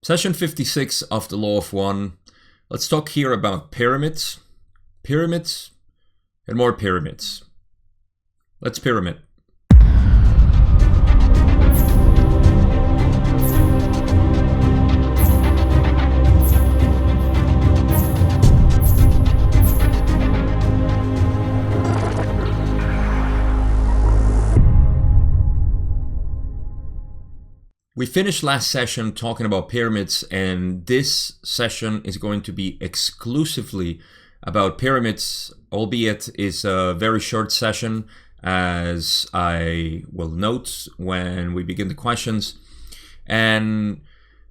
Session 56 of the Law of One. Let's talk here about pyramids, and more pyramids. Let's pyramid. We finished last session talking about pyramids, and this session is going to be exclusively about pyramids, albeit is a very short session, as I will note when we begin the questions. And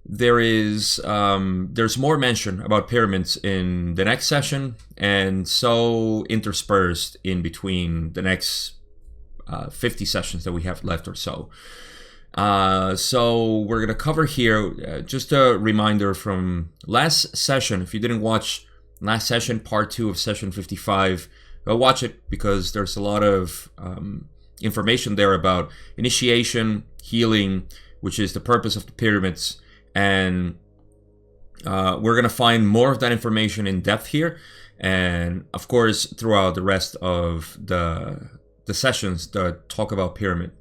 there's more mention about pyramids in the next session, and so interspersed in between the next 50 sessions that we have left or so. So we're going to cover here just a reminder from last session. If you didn't watch last session, part 2 of session 55, go watch it, because there's a lot of information there about initiation, healing, which is the purpose of the pyramids. And we're going to find more of that information in depth here. And of course, throughout the rest of the sessions that talk about pyramid.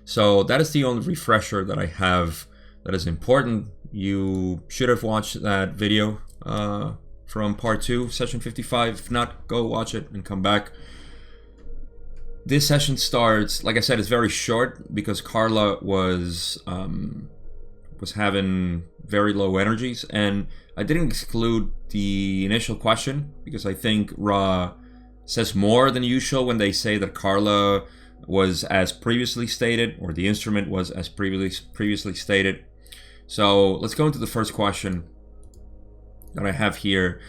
So that is the only refresher that I have that is important. You should have watched that video from part 2, session 55. If not, go watch it and come back. This session starts, like I said, it's very short because Carla was having very low energies, and I didn't exclude the initial question because I think Ra says more than usual when they say that Carla was as previously stated, or the instrument was as previously stated. So let's go into the first question that I have here.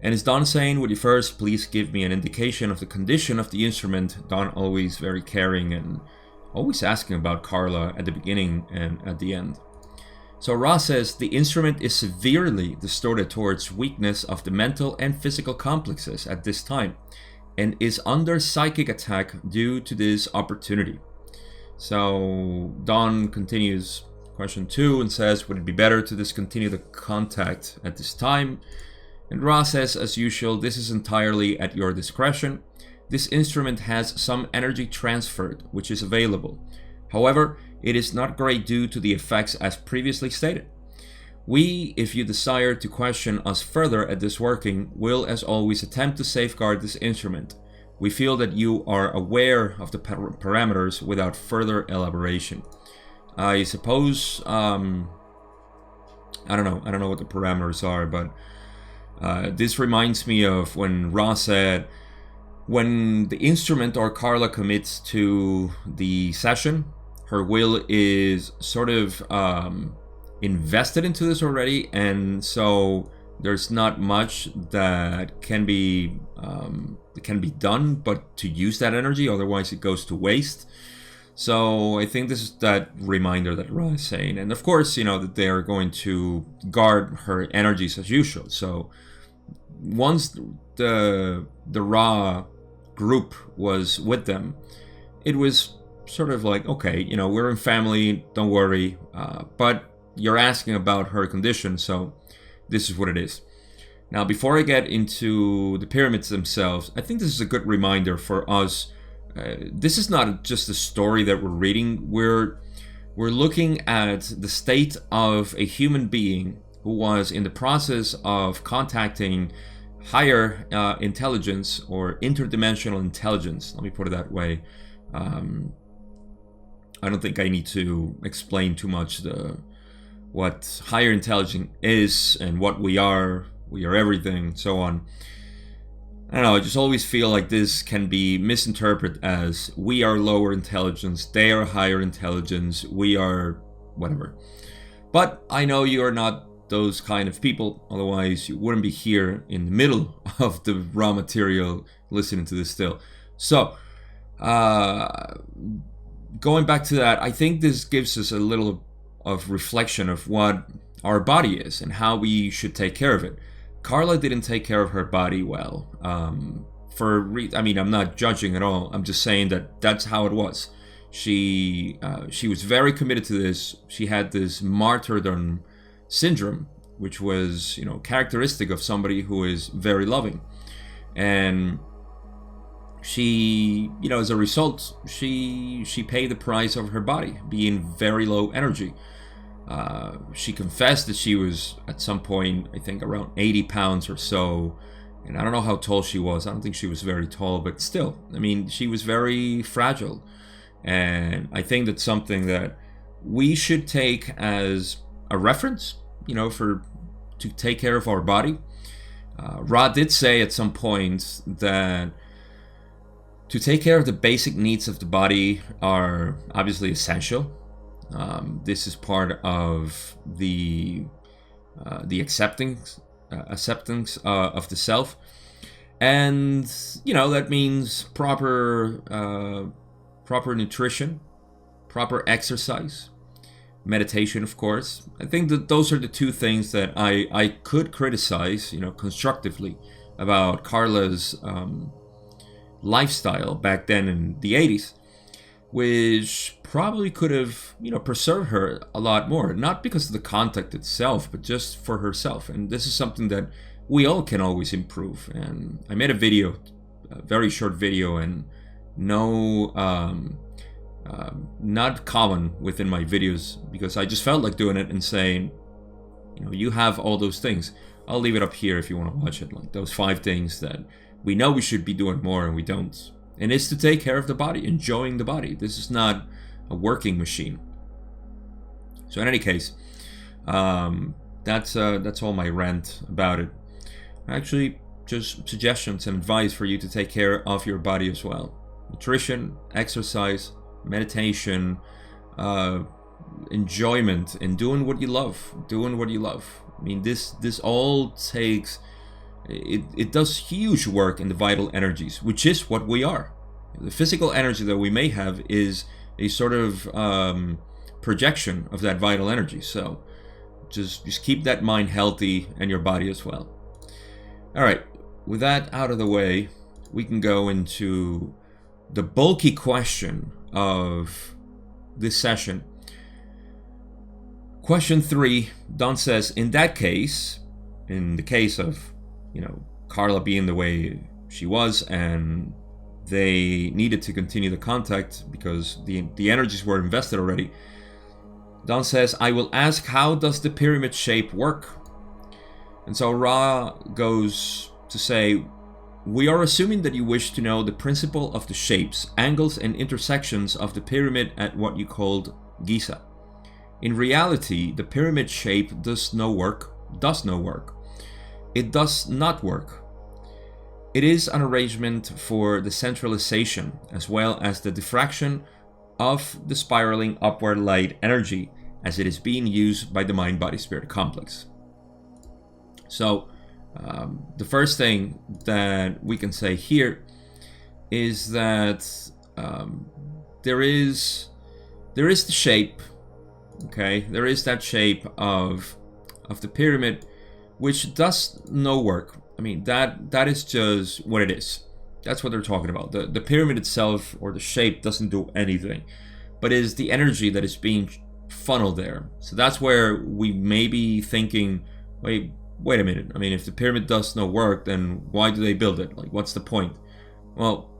And it's Don saying, would you first please give me an indication of the condition of the instrument? Don always very caring and always asking about Carla at the beginning and at the end. So Ra says, the instrument is severely distorted towards weakness of the mental and physical complexes at this time, and is under psychic attack due to this opportunity. So Don continues question 2 and says, would it be better to discontinue the contact at this time? And Ra says, as usual, this is entirely at your discretion. This instrument has some energy transferred, which is available. However, it is not great due to the effects as previously stated. We, if you desire to question us further at this working, will as always attempt to safeguard this instrument. We feel that you are aware of the parameters without further elaboration. I suppose, I don't know what the parameters are, but this reminds me of when Ra said, when the instrument or Carla commits to the session, her will is sort of invested into this already, and so there's not much that can be done but to use that energy, otherwise it goes to waste. So I think this is that reminder that Ra is saying, and of course, you know, that they are going to guard her energies as usual. So once the Ra group was with them, it was sort of like, okay, you know, we're in family, don't worry, but you're asking about her condition, so this is what it is. Now, before I get into the pyramids themselves, I think this is a good reminder for us. This is not just a story that we're reading. We're looking at the state of a human being who was in the process of contacting higher intelligence, or interdimensional intelligence. Let me put it that way. I don't think I need to explain too much what higher intelligence is and what we are everything, so on. I don't know, I just always feel like this can be misinterpreted as we are lower intelligence, they are higher intelligence, we are whatever. But I know you are not those kind of people, otherwise you wouldn't be here in the middle of the raw material listening to this still. So, going back to that, I think this gives us a little of reflection of what our body is and how we should take care of it. Carla didn't take care of her body well. I mean, I'm not judging at all. I'm just saying that that's how it was. She was very committed to this. She had this martyrdom syndrome, which was, characteristic of somebody who is very loving. And she, as a result, she paid the price of her body being very low energy. She confessed that she was at some point, I think, around 80 pounds or so. And I don't know how tall she was. I don't think she was very tall, but still, she was very fragile. And I think that's something that we should take as a reference, to take care of our body. Ra did say at some point that to take care of the basic needs of the body are obviously essential. This is part of the acceptance of the self, and that means proper nutrition, proper exercise, meditation, of course. I think that those are the two things that I could criticize, constructively about Carla's lifestyle back then in the 80s, which probably could have, preserved her a lot more, not because of the contact itself, but just for herself. And this is something that we all can always improve. And I made a very short video, and not common within my videos, because I just felt like doing it and saying, you have all those things. I'll leave it up here if you want to watch it, like those 5 things that we know we should be doing more and we don't. And it's to take care of the body, enjoying the body. This is not a working machine. So in any case, that's all my rant about it. Actually, just suggestions and advice for you to take care of your body as well. Nutrition, exercise, meditation, enjoyment, and doing what you love. This all takes... It does huge work in the vital energies, which is what we are. The physical energy that we may have is a sort of projection of that vital energy. So just keep that mind healthy and your body as well. All right, with that out of the way, we can go into the bulky question of this session. Question 3, Don says, in the case of Carla being the way she was, and they needed to continue the contact because the energies were invested already. Don says, I will ask, how does the pyramid shape work? And so Ra goes to say, we are assuming that you wish to know the principle of the shapes, angles, and intersections of the pyramid at what you called Giza. In reality, the pyramid shape does no work. It does not work. It is an arrangement for the centralization as well as the diffraction of the spiraling upward light energy as it is being used by the mind-body-spirit complex. So, the first thing that we can say here is that there is the shape, okay? There is that shape of the pyramid, which does no work. That is just what it is. That's what they're talking about. The pyramid itself, or the shape, doesn't do anything, but it is the energy that is being funneled there. So that's where we may be thinking, wait a minute. If the pyramid does no work, then why do they build it? Like, what's the point? Well,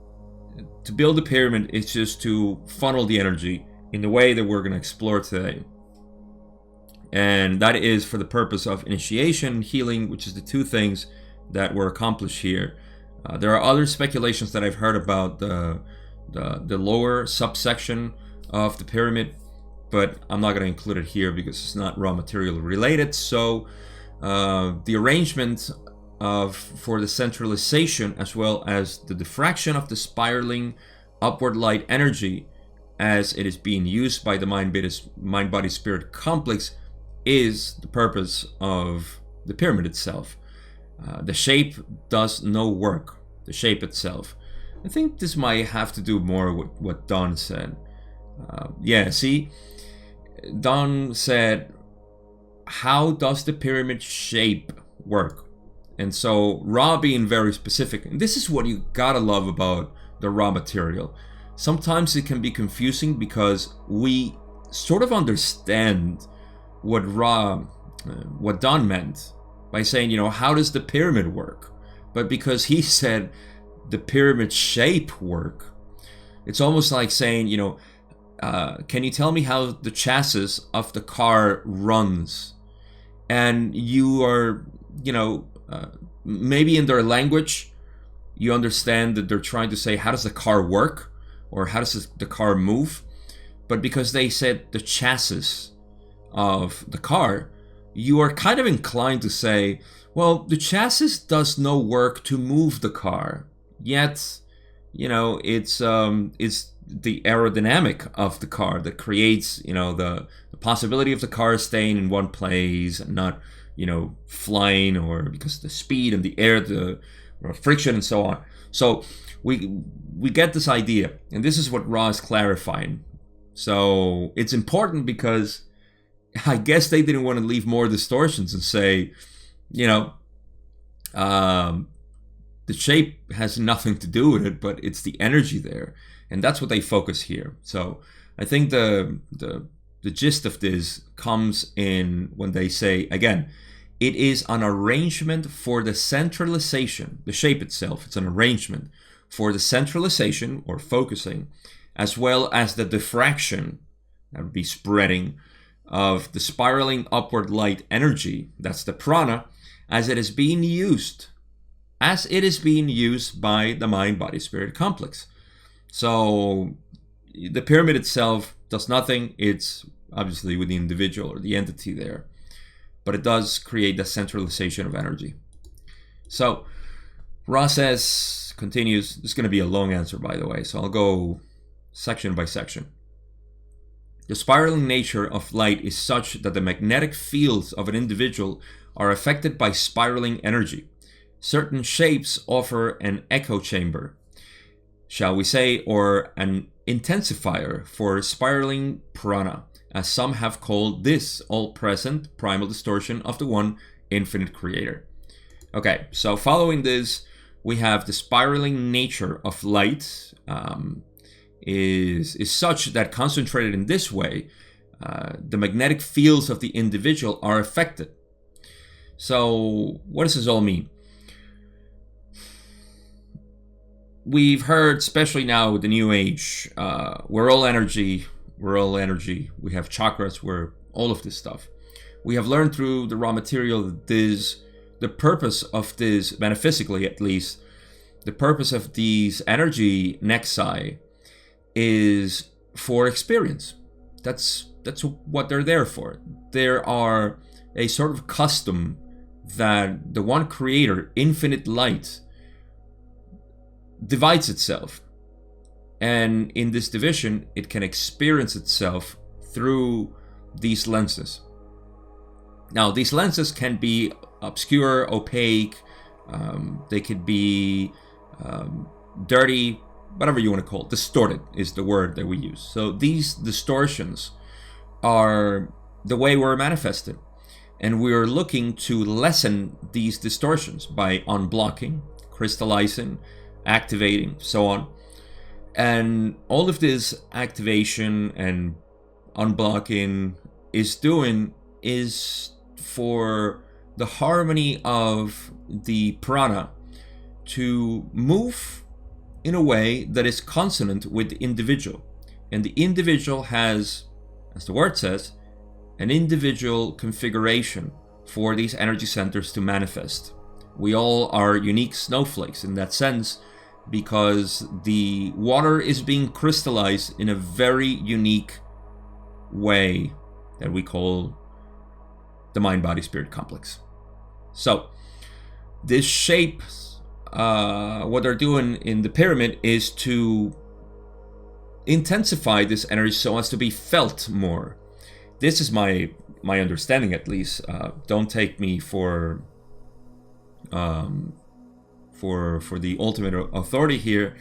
to build a pyramid is just to funnel the energy in the way that we're going to explore today. And that is for the purpose of initiation and healing, which is the 2 things that were accomplished here. There are other speculations that I've heard about the lower subsection of the pyramid, but I'm not going to include it here because it's not raw material related. So the arrangement for the centralization as well as the diffraction of the spiraling upward light energy as it is being used by the mind-body-spirit complex is the purpose of the pyramid itself. The shape does no work. The shape itself. I think this might have to do more with what Don said. Don said, how does the pyramid shape work? And so Ra being very specific, and this is what you gotta love about the raw material. Sometimes it can be confusing because we sort of understand what Ra what Don meant by saying, how does the pyramid work? But because he said the pyramid shape work, it's almost like saying, can you tell me how the chassis of the car runs? And you are, maybe in their language, you understand that they're trying to say, how does the car work? Or how does the car move? But because they said the chassis of the car, you are kind of inclined to say, well, the chassis does no work to move the car. Yet, it's the aerodynamic of the car that creates, the possibility of the car staying in one place and not, flying, or because of the speed and the air, the friction and so on. So we get this idea, and this is what Ra is clarifying. So it's important because I guess they didn't want to leave more distortions and say, the shape has nothing to do with it, but it's the energy there. And that's what they focus here. So I think the gist of this comes in when they say, again, it is an arrangement for the centralization, the shape itself, it's an arrangement for the centralization or focusing, as well as the diffraction, that would be spreading, of the spiraling upward light energy, that's the prana, as it is being used by the mind-body-spirit complex. So the pyramid itself does nothing. It's obviously with the individual or the entity there, but it does create the centralization of energy. So Ra continues, this is going to be a long answer, by the way, so I'll go section by section. The spiraling nature of light is such that the magnetic fields of an individual are affected by spiraling energy. Certain shapes offer an echo chamber, shall we say, or an intensifier for spiraling prana, as some have called this all-present primal distortion of the one infinite creator. Okay, so following this, we have the spiraling nature of light is such that concentrated in this way, the magnetic fields of the individual are affected. So what does this all mean? We've heard, especially now with the new age, we're all energy, we have chakras, we're all of this stuff. We have learned through the raw material that the purpose of this, metaphysically at least, the purpose of these energy nexi is for experience. That's what they're there for. There are a sort of custom that the one creator, infinite light, divides itself, and in this division it can experience itself through these lenses. Now these lenses can be obscure, opaque, they could be dirty, whatever you want to call it. Distorted is the word that we use. So these distortions are the way we're manifested, and we're looking to lessen these distortions by unblocking, crystallizing, activating, so on. And all of this activation and unblocking is for the harmony of the prana to move in a way that is consonant with the individual. And the individual has, as the word says, an individual configuration for these energy centers to manifest. We all are unique snowflakes in that sense, because the water is being crystallized in a very unique way that we call the mind-body-spirit complex. So this shape, what they're doing in the pyramid is to intensify this energy so as to be felt more. This is my understanding, at least. Don't take me for the ultimate authority here.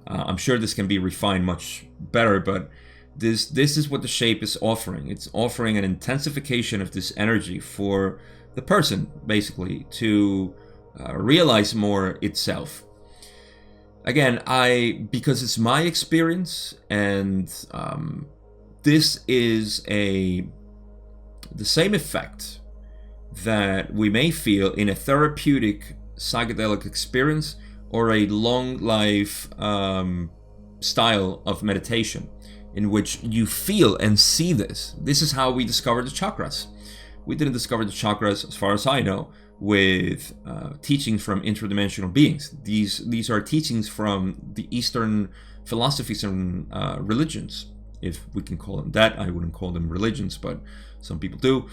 I'm sure this can be refined much better, but this is what the shape is offering. It's offering an intensification of this energy for the person, basically, to realize more itself. Again, because it's my experience, and this is the same effect that we may feel in a therapeutic psychedelic experience or a long life style of meditation in which you feel and see this. This is how we discovered the chakras. We didn't discover the chakras, as far as I know, with teachings from interdimensional beings. These are teachings from the Eastern philosophies and religions, if we can call them that. I wouldn't call them religions, but some people do.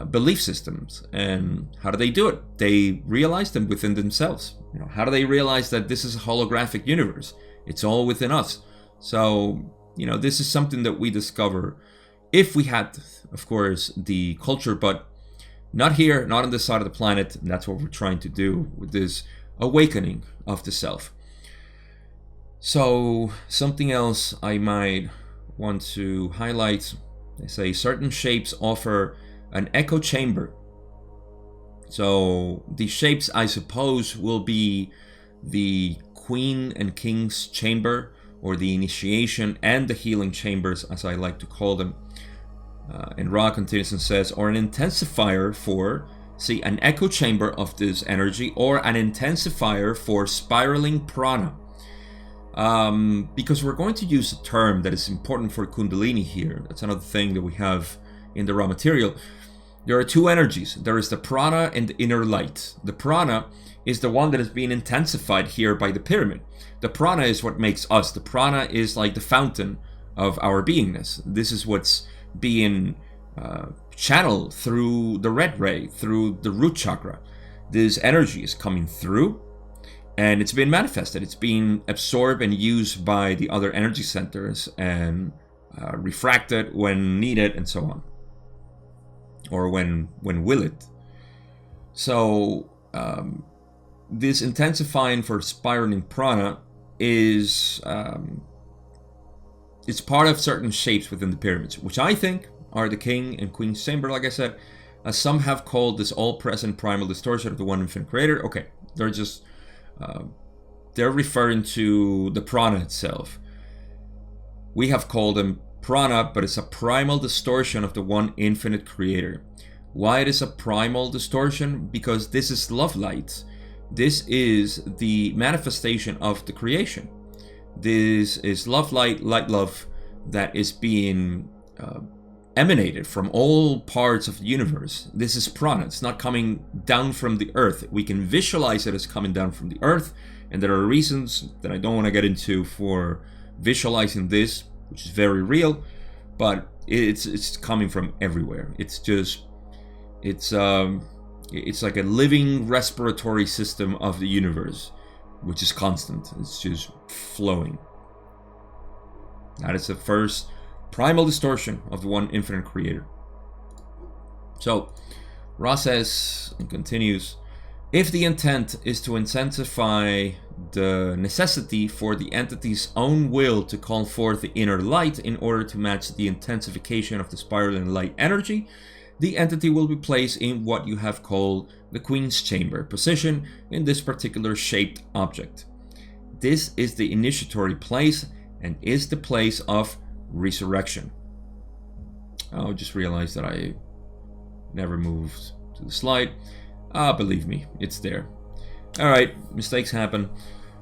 Belief systems. And how do they do it? They realize them within themselves. How do they realize that this is a holographic universe? It's all within us. So, this is something that we discover if we had, of course, the culture, but not here, not on this side of the planet. And that's what we're trying to do with this awakening of the self. So, something else I might want to highlight. They say certain shapes offer an echo chamber. So the shapes, I suppose, will be the Queen and King's chamber, or the initiation and the healing chambers, as I like to call them. And Ra continues and says, or an intensifier for, an echo chamber of this energy, or an intensifier for spiraling prana. Because we're going to use a term that is important for Kundalini here. That's another thing that we have in the raw material. There are two energies. There is the prana and the inner light. The prana is the one that is being intensified here by the pyramid. The prana is what makes us. The prana is like the fountain of our beingness. This is what's being channeled through the red ray, through the root chakra. This energy is coming through, and it's being manifested. It's being absorbed and used by the other energy centers, and refracted when needed, and so on. Or when will it. So this intensifying for spiraling prana is it's part of certain shapes within the pyramids, which I think are the King and Queen's chamber, like I said. As some have called this all-present primal distortion of the one infinite creator. Okay, they're just they're referring to the prana itself. We have called them prana, but it's a primal distortion of the one infinite creator. Why it is a primal distortion? Because this is love light. This is the manifestation of the creation. This is love light, light love, that is being emanated from all parts of the universe. This is prana. It's not coming down from the earth. We can visualize it as coming down from the earth, and there are reasons that I don't want to get into for visualizing this, which is very real, but it's coming from everywhere. It's like a living respiratory system of the universe, which is constant. It's just flowing. That is the first primal distortion of the one infinite creator. So Ra says and continues, if the intent is to intensify the necessity for the entity's own will to call forth the inner light in order to match the intensification of the spiraling light energy, the entity will be placed in what you have called the Queen's chamber position in this particular shaped object. This is the initiatory place and is the place of resurrection. I just realized that I never moved to the slide. Believe me, it's there. Alright, mistakes happen.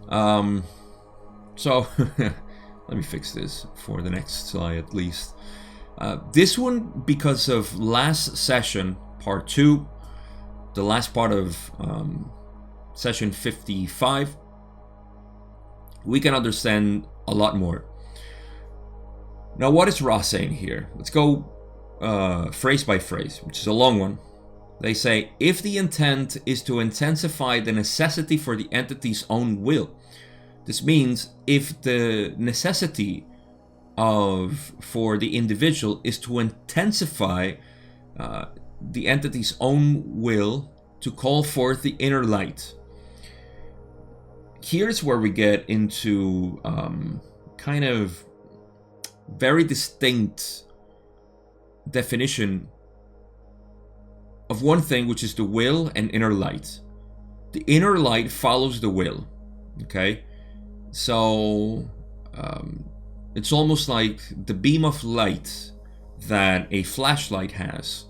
So let me fix this for the next slide at least. This one, because of last session, part 2, the last part of session 55, we can understand a lot more. Now, what is Ra saying here? Let's go phrase by phrase, which is a long one. They say, if the intent is to intensify the necessity for the entity's own will. This means if the necessity for the individual is to intensify the entity's own will to call forth the inner light. Here's where we get into kind of very distinct definition of one thing, which is the will and inner light. The inner light follows the will. Okay, so it's almost like the beam of light that a flashlight has,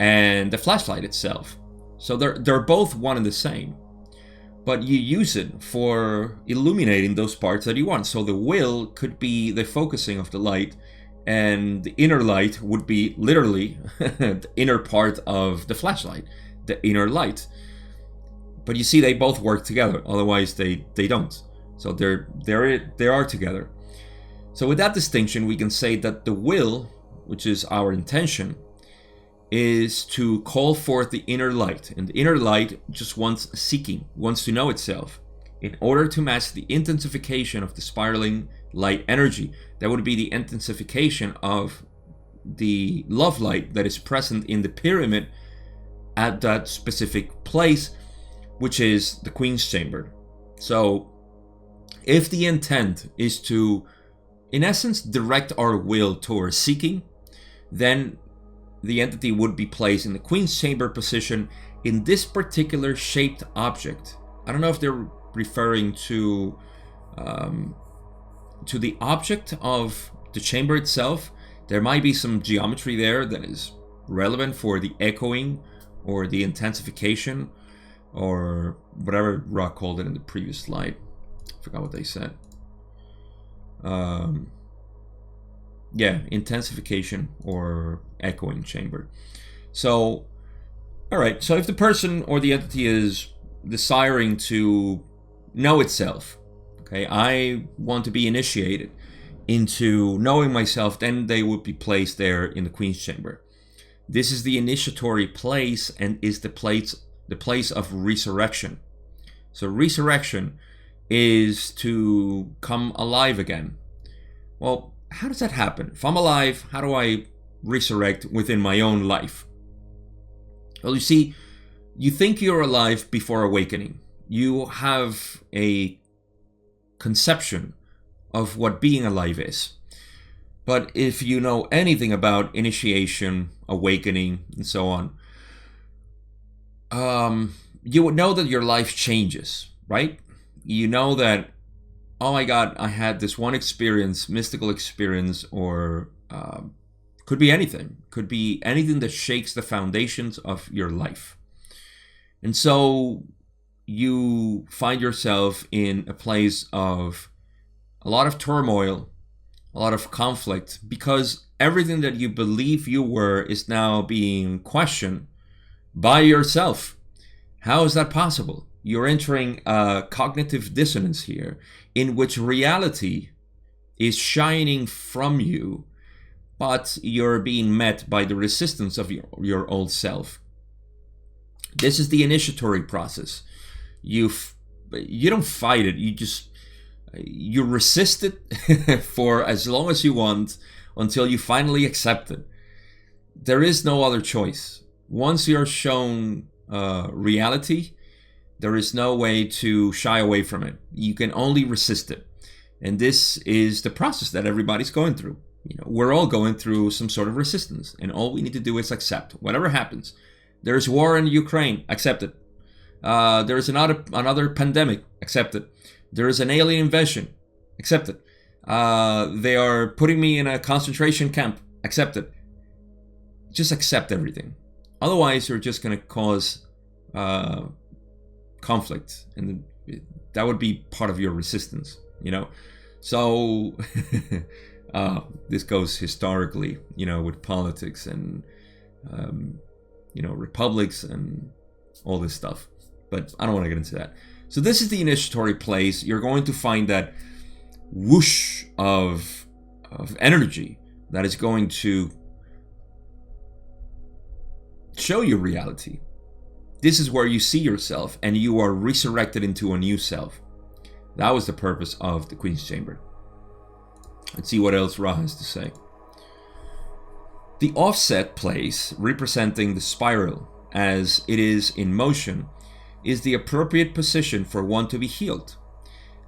and the flashlight itself. So they're both one and the same, but you use it for illuminating those parts that you want. So the will could be the focusing of the light, and the inner light would be literally the inner part of the flashlight, the inner light. But you see, they both work together, otherwise they don't. So they are together. So with that distinction, we can say that the will, which is our intention, is to call forth the inner light. And the inner light just wants to know itself in order to match the intensification of the spiraling light energy. That would be the intensification of the love light that is present in the pyramid at that specific place, which is the Queen's Chamber. So if the intent is to, in essence, direct our will towards seeking, then the entity would be placed in the Queen's Chamber position in this particular shaped object. I don't know if they're referring to the object of the chamber itself. There might be some geometry there that is relevant for the echoing or the intensification or whatever Rock called it in the previous slide. I forgot what they said. Yeah, intensification or echoing chamber. So, all right. So if the person or the entity is desiring to know itself, okay, I want to be initiated into knowing myself, then they would be placed there in the Queen's Chamber. This is the initiatory place and is the place of resurrection. So resurrection is to come alive again. Well, how does that happen? If I'm alive, how do I resurrect within my own life? Well, you see, you think you're alive before awakening. You have a conception of what being alive is. But if you know anything about initiation, awakening, and so on, you would know that your life changes, right? You know that, oh my God, I had this one experience, mystical experience, or could be anything. Could be anything that shakes the foundations of your life. And so you find yourself in a place of a lot of turmoil, a lot of conflict, because everything that you believe you were is now being questioned by yourself. How is that possible? You're entering a cognitive dissonance here, in which reality is shining from you, but you're being met by the resistance of your old self. This is the initiatory process. You don't fight it. You resist it for as long as you want until you finally accept it. There is no other choice. Once you're shown reality, there is no way to shy away from it. You can only resist it. And this is the process that everybody's going through. We're all going through some sort of resistance, and all we need to do is accept whatever happens. There's war in Ukraine, accept it. There is another pandemic, accept it. There is an alien invasion, accept it. They are putting me in a concentration camp, accept it. Just accept everything. Otherwise, you're just going to cause conflict, and that would be part of your resistance, So this goes historically, with politics and republics and all this stuff. But I don't want to get into that. So this is the initiatory place. You're going to find that whoosh of energy that is going to show you reality. This is where you see yourself and you are resurrected into a new self. That was the purpose of the Queen's Chamber. Let's see what else Ra has to say. The offset place, representing the spiral as it is in motion, is the appropriate position for one to be healed,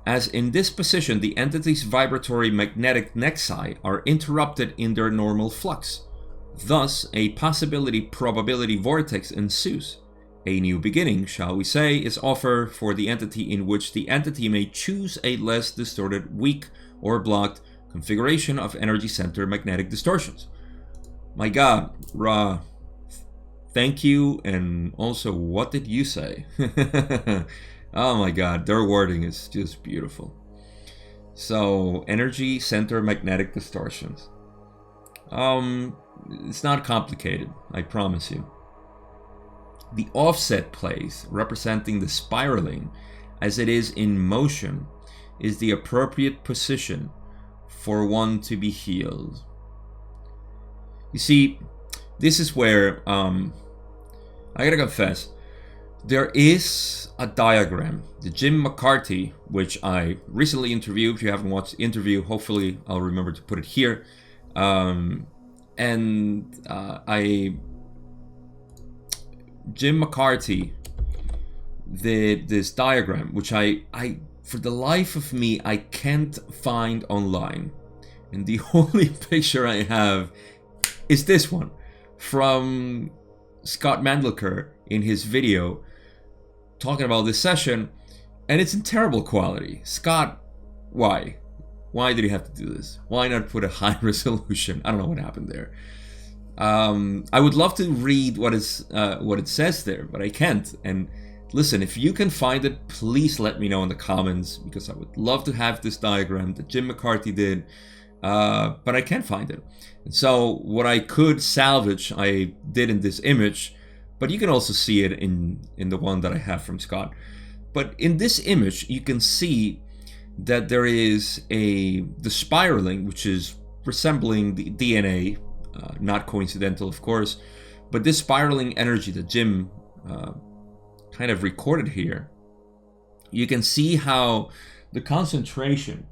as in this position the entity's vibratory magnetic nexi are interrupted in their normal flux. Thus, a possibility-probability vortex ensues. A new beginning, shall we say, is offered for the entity, in which the entity may choose a less distorted, weak, or blocked configuration of energy center magnetic distortions. My God, Ra, thank you, and also, what did you say? Oh my god, their wording is just beautiful. So, energy center magnetic distortions. It's not complicated, I promise you. The offset place, representing the spiraling as it is in motion, is the appropriate position for one to be healed. You see, this is where, I gotta confess, there is a diagram. The Jim McCarthy, which I recently interviewed. If you haven't watched the interview, hopefully I'll remember to put it here. Jim McCarthy did this diagram, which I for the life of me, I can't find online. And the only picture I have is this one from Scott Mandlicker in his video talking about this session, and it's in terrible quality. Scott, why? Why did he have to do this? Why not put a high resolution? I don't know what happened there. I would love to read what it says there, but I can't. And listen, if you can find it, please let me know in the comments, because I would love to have this diagram that Jim McCarthy did, but I can't find it. And so what I could salvage, I did in this image, but you can also see it in the one that I have from Scott. But in this image, you can see that there is the spiraling, which is resembling the DNA, not coincidental, of course, but this spiraling energy that Jim kind of recorded here, you can see how the concentration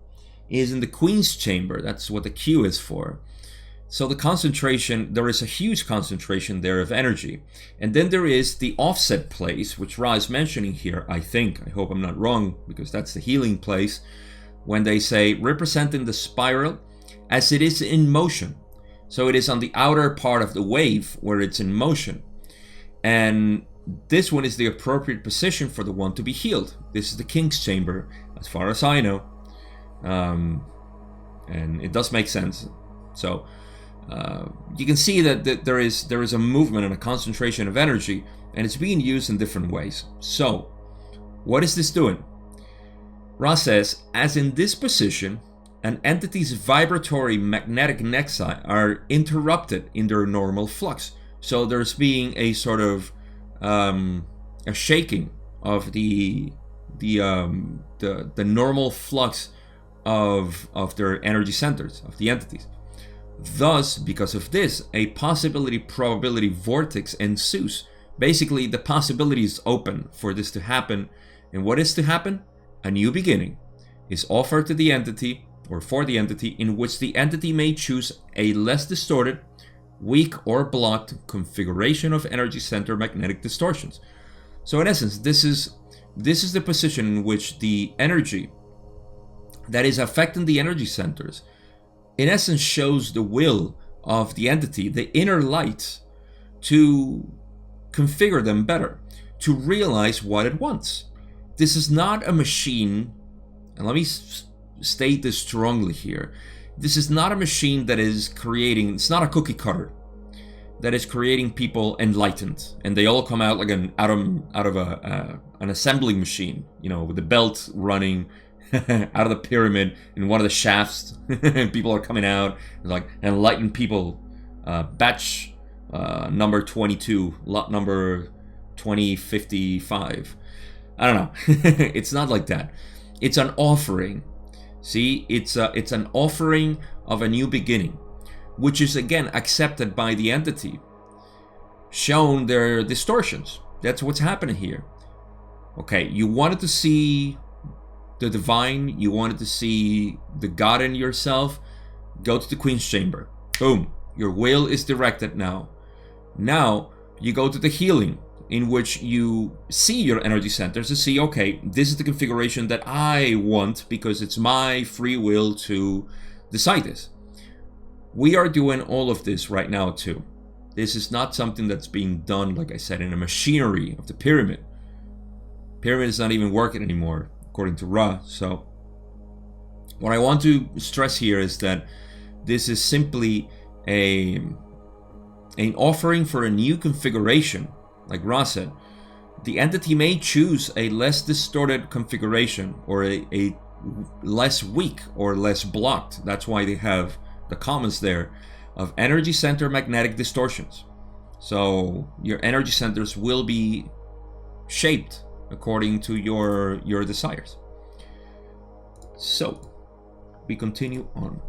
is in the Queen's chamber. That's what the Q is for. So the concentration, there is a huge concentration there of energy. And then there is the offset place, which Ra is mentioning here, I think. I hope I'm not wrong, because that's the healing place, when they say representing the spiral as it is in motion. So it is on the outer part of the wave where it's in motion. And this one is the appropriate position for the one to be healed. This is the King's chamber, as far as I know. And it does make sense. So you can see that there is a movement and a concentration of energy, and it's being used in different ways. So what is this doing? Ra says, as in this position, an entity's vibratory magnetic nexi are interrupted in their normal flux. So there's being a sort of a shaking of the normal flux of their energy centers, of the entities. Thus, because of this, a possibility-probability vortex ensues. Basically, the possibility is open for this to happen. And what is to happen? A new beginning is offered to the entity, or for the entity, in which the entity may choose a less distorted, weak, or blocked configuration of energy center magnetic distortions. So in essence, this is the position in which the energy that is affecting the energy centers, in essence, shows the will of the entity, the inner light, to configure them better, to realize what it wants. This is not a machine, and let me state this strongly here. This is not a machine that is creating, it's not a cookie cutter that is creating people enlightened, and they all come out like out of an assembling machine, with the belt running out of the pyramid in one of the shafts, and people are coming out like enlightened people, batch number 22, lot number 2055. I don't know. It's not like that. It's an offering. See, it's an offering of a new beginning, which is again accepted by the entity, shown their distortions. That's what's happening here. Okay, you wanted to see the divine, you wanted to see the God in yourself, go to the Queen's chamber. Boom, your will is directed now. Now you go to the healing, in which you see your energy centers to see, okay, this is the configuration that I want because it's my free will to decide this. We are doing all of this right now too. This is not something that's being done, like I said, in a machinery of the pyramid. Pyramid is not even working anymore, according to Ra. So what I want to stress here is that this is simply a an offering for a new configuration, like Ra said, the entity may choose a less distorted configuration or a less weak or less blocked. That's why they have the comments there of energy center magnetic distortions. So your energy centers will be shaped according to your desires. So we continue on.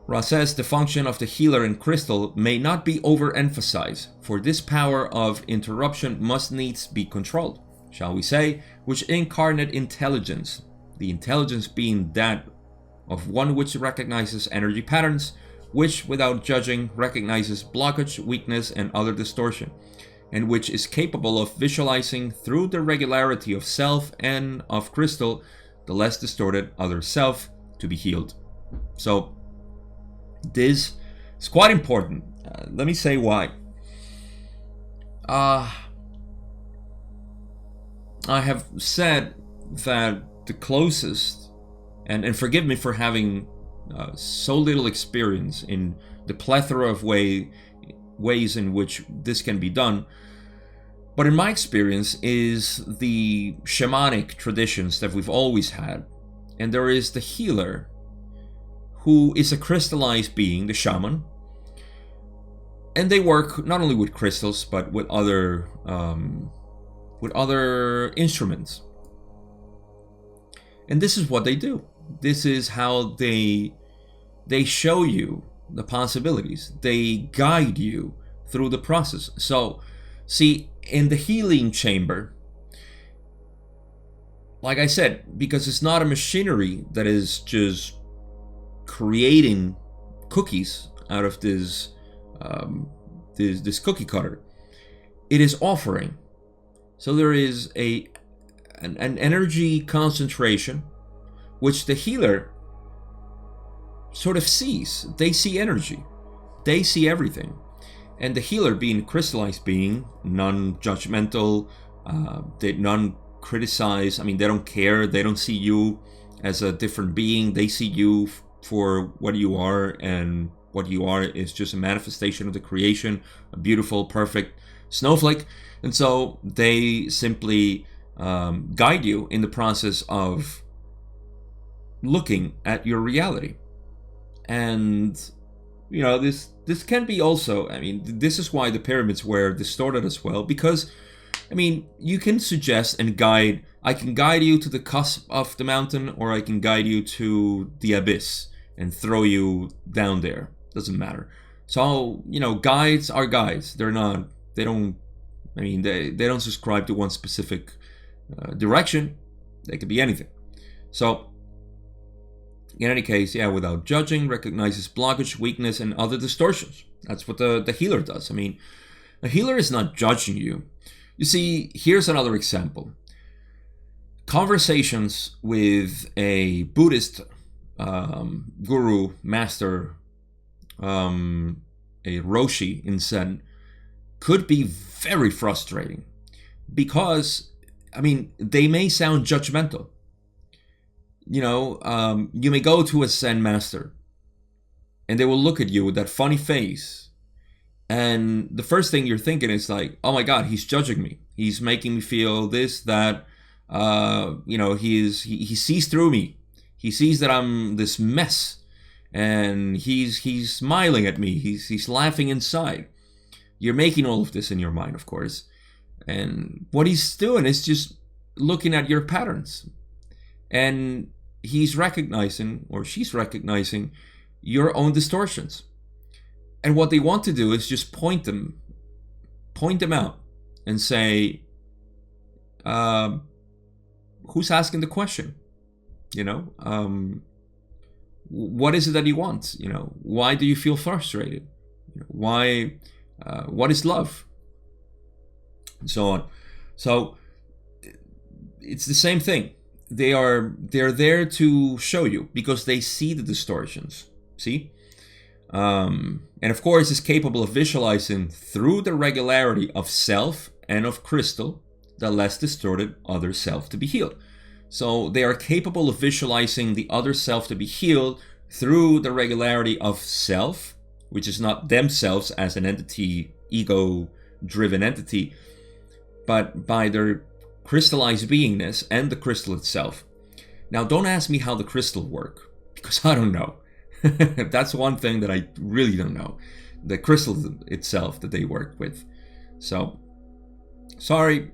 Ra says the function of the healer in crystal may not be overemphasized, for this power of interruption must needs be controlled, shall we say, which incarnate intelligence, the intelligence being that of one which recognizes energy patterns, which without judging recognizes blockage, weakness, and other distortion, and which is capable of visualizing through the regularity of self and of crystal the less distorted other self to be healed. So this is quite important. Let me say why. I have said that the closest, and forgive me for having so little experience in the plethora of ways in which this can be done, but in my experience is the shamanic traditions that we've always had. And there is the healer, who is a crystallized being, the shaman, and they work not only with crystals but with other instruments. And this is what they do. This is how they show you the possibilities. They guide you through the process. So, see, in the healing chamber, like I said, because it's not a machinery that is just creating cookies out of this cookie cutter, it is offering. So there is an energy concentration which the healer sort of sees. They see energy, they see everything, and the healer, being crystallized being, non-judgmental, they non-criticize. I mean, they don't care. They don't see you as a different being. They see you for what you are, and what you are is just a manifestation of the creation, a beautiful, perfect snowflake. And so they simply guide you in the process of looking at your reality. And you know, this can be also, I mean, this is why the pyramids were distorted as well, because I mean, you can suggest and guide. I can guide you to the cusp of the mountain, or I can guide you to the abyss and throw you down there. Doesn't matter. So, you know, guides are guides. They don't subscribe to one specific direction. They could be anything. So, in any case, yeah, without judging, recognizes blockage, weakness, and other distortions. That's what the healer does. I mean, a healer is not judging you. You see, here's another example. Conversations with a Buddhist guru, master, a Roshi in Zen, could be very frustrating because, I mean, they may sound judgmental. You know, you may go to a Zen master and they will look at you with that funny face, and the first thing you're thinking is like, oh my God, he's judging me. He's making me feel this, that, you know, he sees through me. He sees that I'm this mess, and he's smiling at me. He's laughing inside. You're making all of this in your mind, of course. And what he's doing is just looking at your patterns. And he's recognizing, or she's recognizing, your own distortions. And what they want to do is just point them out and say, who's asking the question? You know, what is it that you want? You know, why do you feel frustrated? You know, why? What is love? And so on. So it's the same thing. They're there to show you because they see the distortions. See, and of course, is capable of visualizing through the regularity of self and of crystal the less distorted other self to be healed. So they are capable of visualizing the other self to be healed through the regularity of self which is not themselves as an entity, ego-driven entity, but by their crystallized beingness and the crystal itself. Now, don't ask me how the crystal work, because I don't know. That's one thing that I really don't know. The crystal itself that they work with. So, sorry,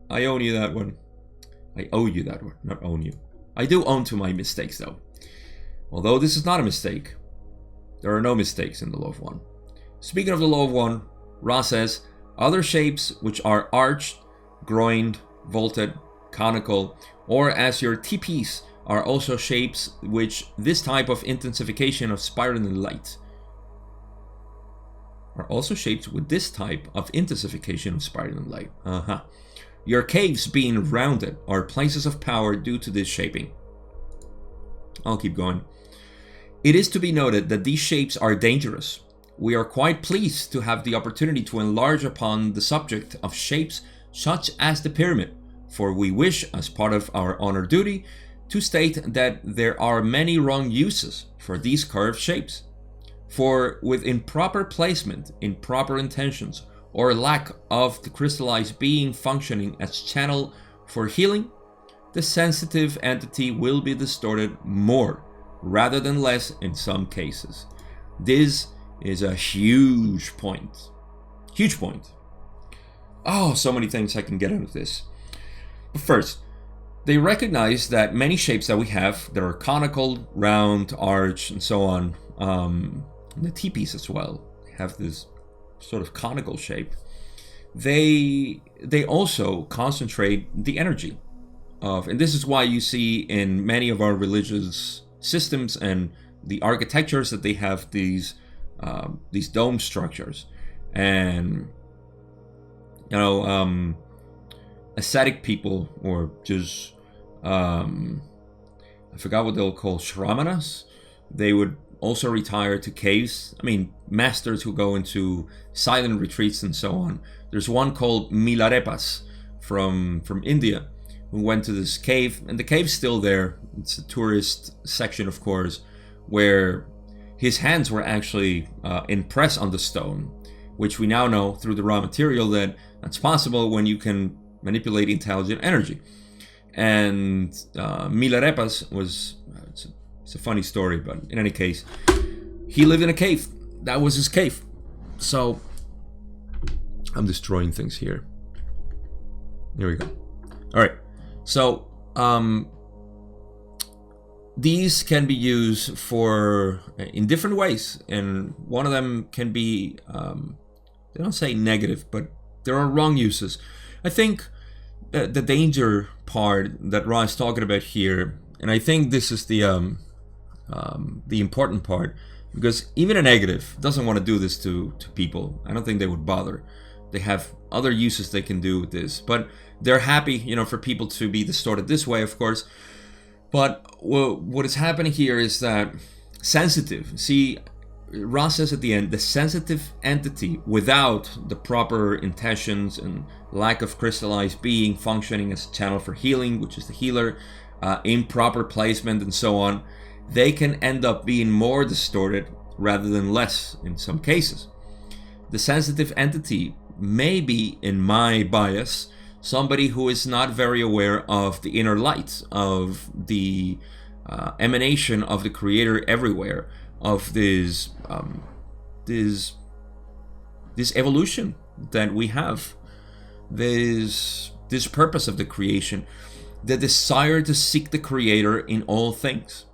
I owe you that one. I owe you that one, not own you. I do own to my mistakes, though. Although this is not a mistake, there are no mistakes in the law of one. Speaking of the law of one, Ra says, other shapes which are arched, groined, vaulted, conical, or as your TPs are also shapes which this type of intensification of spiraling light are also shapes with this type of intensification of spiraling light. Your caves being rounded are places of power due to this shaping. I'll keep going. It is to be noted that these shapes are dangerous. We are quite pleased to have the opportunity to enlarge upon the subject of shapes such as the pyramid, for we wish, as part of our honor duty, to state that there are many wrong uses for these curved shapes. For with improper placement, improper intentions, or lack of the crystallized being functioning as channel for healing, the sensitive entity will be distorted more rather than less in some cases. This is a huge point. Huge point. Oh, so many things I can get out of this. But first, they recognize that many shapes that we have that are conical, round, arch, and so on, the teepees as well have this sort of conical shape. They also concentrate the energy of, and this is why you see in many of our religious systems and the architectures that they have these dome structures, and ascetic people, or just I forgot what they'll call shramanas. They would also retire to caves. I mean, masters who go into silent retreats and so on. There's one called Milarepas from India, who went to this cave, and the cave's still there. It's a tourist section, of course, where his hands were actually impressed on the stone, which we now know through the raw material that that's possible when you can manipulate intelligent energy. And Milarepas was, it's a funny story, but in any case, he lived in a cave. That was his cave. So, I'm destroying things here. Here we go. All right. So, these can be used in different ways, and one of them can be, they don't say negative, but there are wrong uses. I think the danger part that Ra is talking about here, and I think this is the important part, because even a negative doesn't want to do this to people. I don't think they would bother. They have other uses they can do with this, but they're happy, for people to be distorted this way, of course. But what is happening here is that sensitive. See, Ra says at the end, the sensitive entity without the proper intentions and lack of crystallized being functioning as a channel for healing, which is the healer, improper placement and so on, they can end up being more distorted rather than less in some cases. The sensitive entity may be, in my bias, somebody who is not very aware of the inner light, of the emanation of the Creator everywhere, of this evolution that we have, this purpose of the creation, the desire to seek the Creator in all things.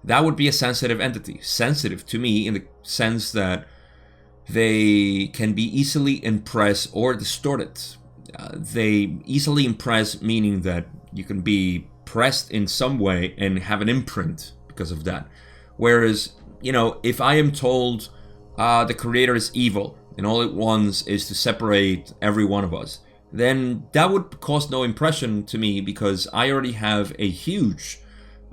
That would be a sensitive entity. Sensitive to me in the sense that they can be easily impressed or distorted. They easily impress, meaning that you can be pressed in some way and have an imprint because of that. Whereas, if I am told the Creator is evil and all it wants is to separate every one of us, then that would cause no impression to me, because I already have a huge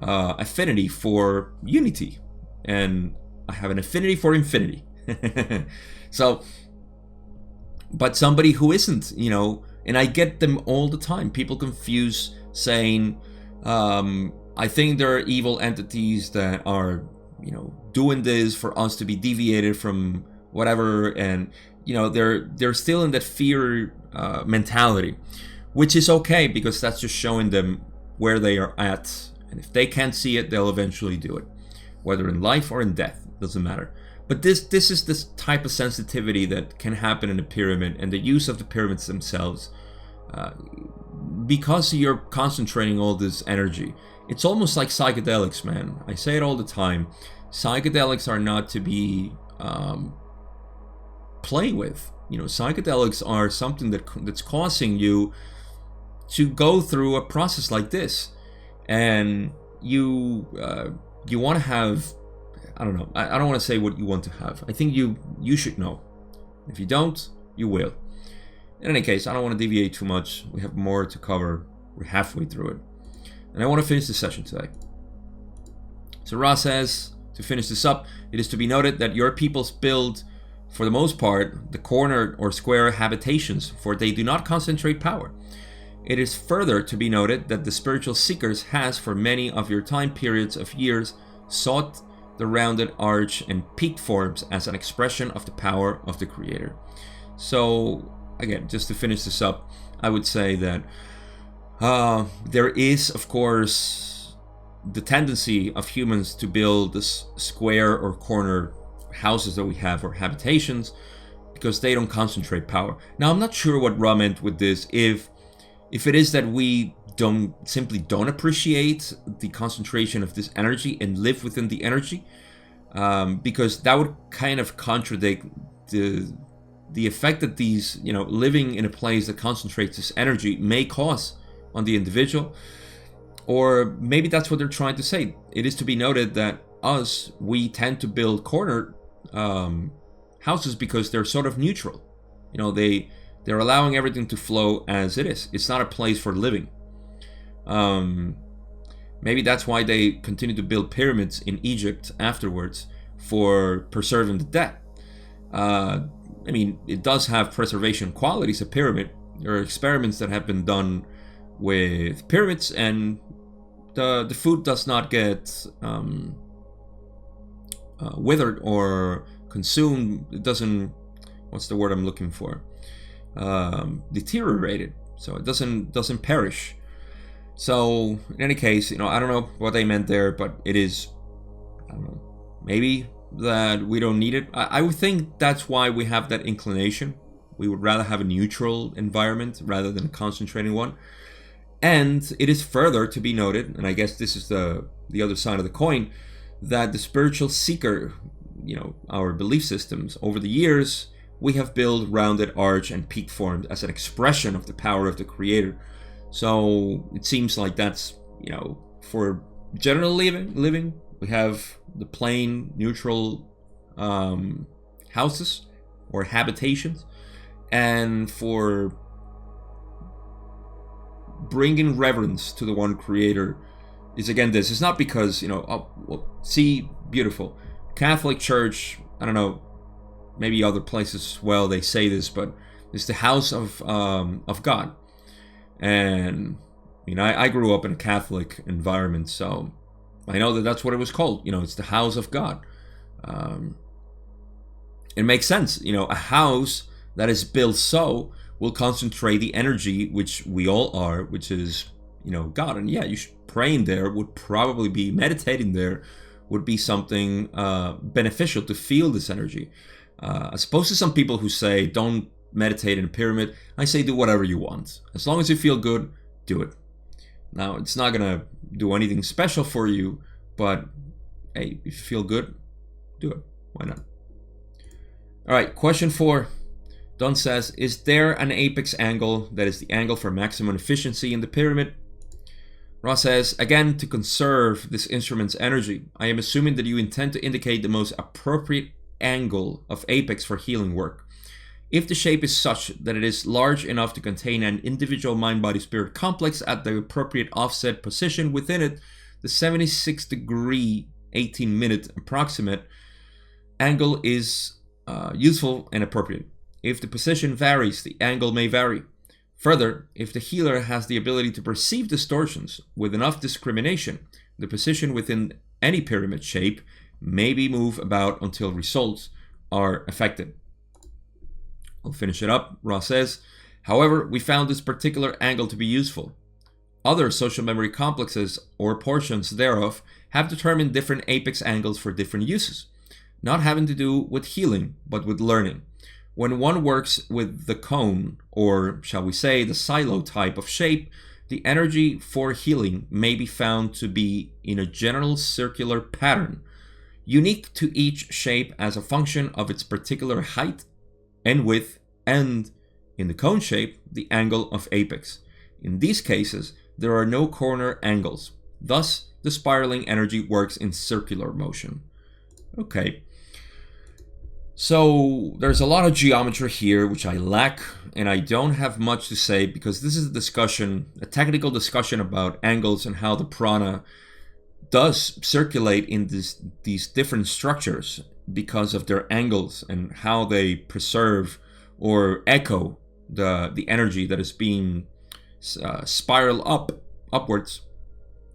affinity for unity, and I have an affinity for infinity. So, but somebody who isn't, and I get them all the time. People confuse saying, I think there are evil entities that are doing this for us to be deviated from whatever, and they're still in that fear mentality, which is okay, because that's just showing them where they are at, and if they can't see it, they'll eventually do it, whether in life or in death, doesn't matter. But this is this type of sensitivity that can happen in a pyramid, and the use of the pyramids themselves, because you're concentrating all this energy. It's almost like psychedelics, man. I say it all the time. Psychedelics are not to be play with. Psychedelics are something that's causing you to go through a process like this, and you want to have, I don't know, I don't want to say what you want to have. I think you should know. If you don't, you will. In any case, I don't want to deviate too much. We have more to cover. We're halfway through it, and I want to finish the session today. So Ra says, to finish this up, it is to be noted that your peoples build, for the most part, the corner or square habitations, for they do not concentrate power. It is further to be noted that the spiritual seekers has, for many of your time periods of years, sought the rounded arch and peaked forms as an expression of the power of the Creator. So, again, just to finish this up, I would say that there is, of course, the tendency of humans to build this square or corner houses that we have, or habitations, because they don't concentrate power. Now, I'm not sure what Ra meant with this, if it is that we don't appreciate the concentration of this energy and live within the energy, because that would kind of contradict the effect that these, living in a place that concentrates this energy may cause on the individual. Or maybe that's what they're trying to say. It is to be noted that we tend to build corner houses because they're sort of neutral. They're allowing everything to flow as it is. It's not a place for living. Maybe that's why they continue to build pyramids in Egypt afterwards, for preserving the dead. It does have preservation qualities, a pyramid. There are experiments that have been done with pyramids, and the food does not get withered or consumed. It doesn't, what's the word I'm looking for? Deteriorated. So it doesn't perish. So in any case, I don't know what they meant there, but it is, I don't know, maybe that we don't need it. I would think that's why we have that inclination. We would rather have a neutral environment rather than a concentrating one. And it is further to be noted, and I guess this is the other side of the coin, that the spiritual seeker, our belief systems, over the years, we have built rounded arch and peak formed as an expression of the power of the Creator. So it seems like that's, for general living, we have the plain, neutral houses or habitations. And for bringing reverence to the one Creator is, again, this. It's not because, see, beautiful. Catholic Church, I don't know, maybe other places as well, they say this, but it's the house of God. And I grew up in a Catholic environment, so I know that that's what it was called. It's the house of God. It makes sense. A house that is built so will concentrate the energy, which we all are, which is, God. And yeah, you should praying there would probably be, meditating there would be something beneficial to feel this energy. As opposed to some people who say, don't meditate in a pyramid. I say, do whatever you want. As long as you feel good, do it. Now, it's not going to do anything special for you, but hey, if you feel good, do it. Why not? All right, question 4. Don says, is there an apex angle that is the angle for maximum efficiency in the pyramid? Ross says, again, to conserve this instrument's energy, I am assuming that you intend to indicate the most appropriate angle of apex for healing work. If the shape is such that it is large enough to contain an individual mind-body-spirit complex at the appropriate offset position within it, the 76-degree, 18-minute approximate angle is useful and appropriate. If the position varies, the angle may vary. Further, if the healer has the ability to perceive distortions with enough discrimination, the position within any pyramid shape may be moved about until results are affected. I'll finish it up. Ra says, however, we found this particular angle to be useful. Other social memory complexes or portions thereof have determined different apex angles for different uses, not having to do with healing, but with learning. When one works with the cone, or shall we say the silo type of shape, the energy for healing may be found to be in a general circular pattern, unique to each shape as a function of its particular height and width, and, in the cone shape, the angle of apex. In these cases, there are no corner angles. Thus, the spiraling energy works in circular motion. Okay. So there's a lot of geometry here which I lack, and I don't have much to say because this is a technical discussion about angles and how the prana does circulate in these different structures because of their angles and how they preserve or echo the energy that is being spiral upwards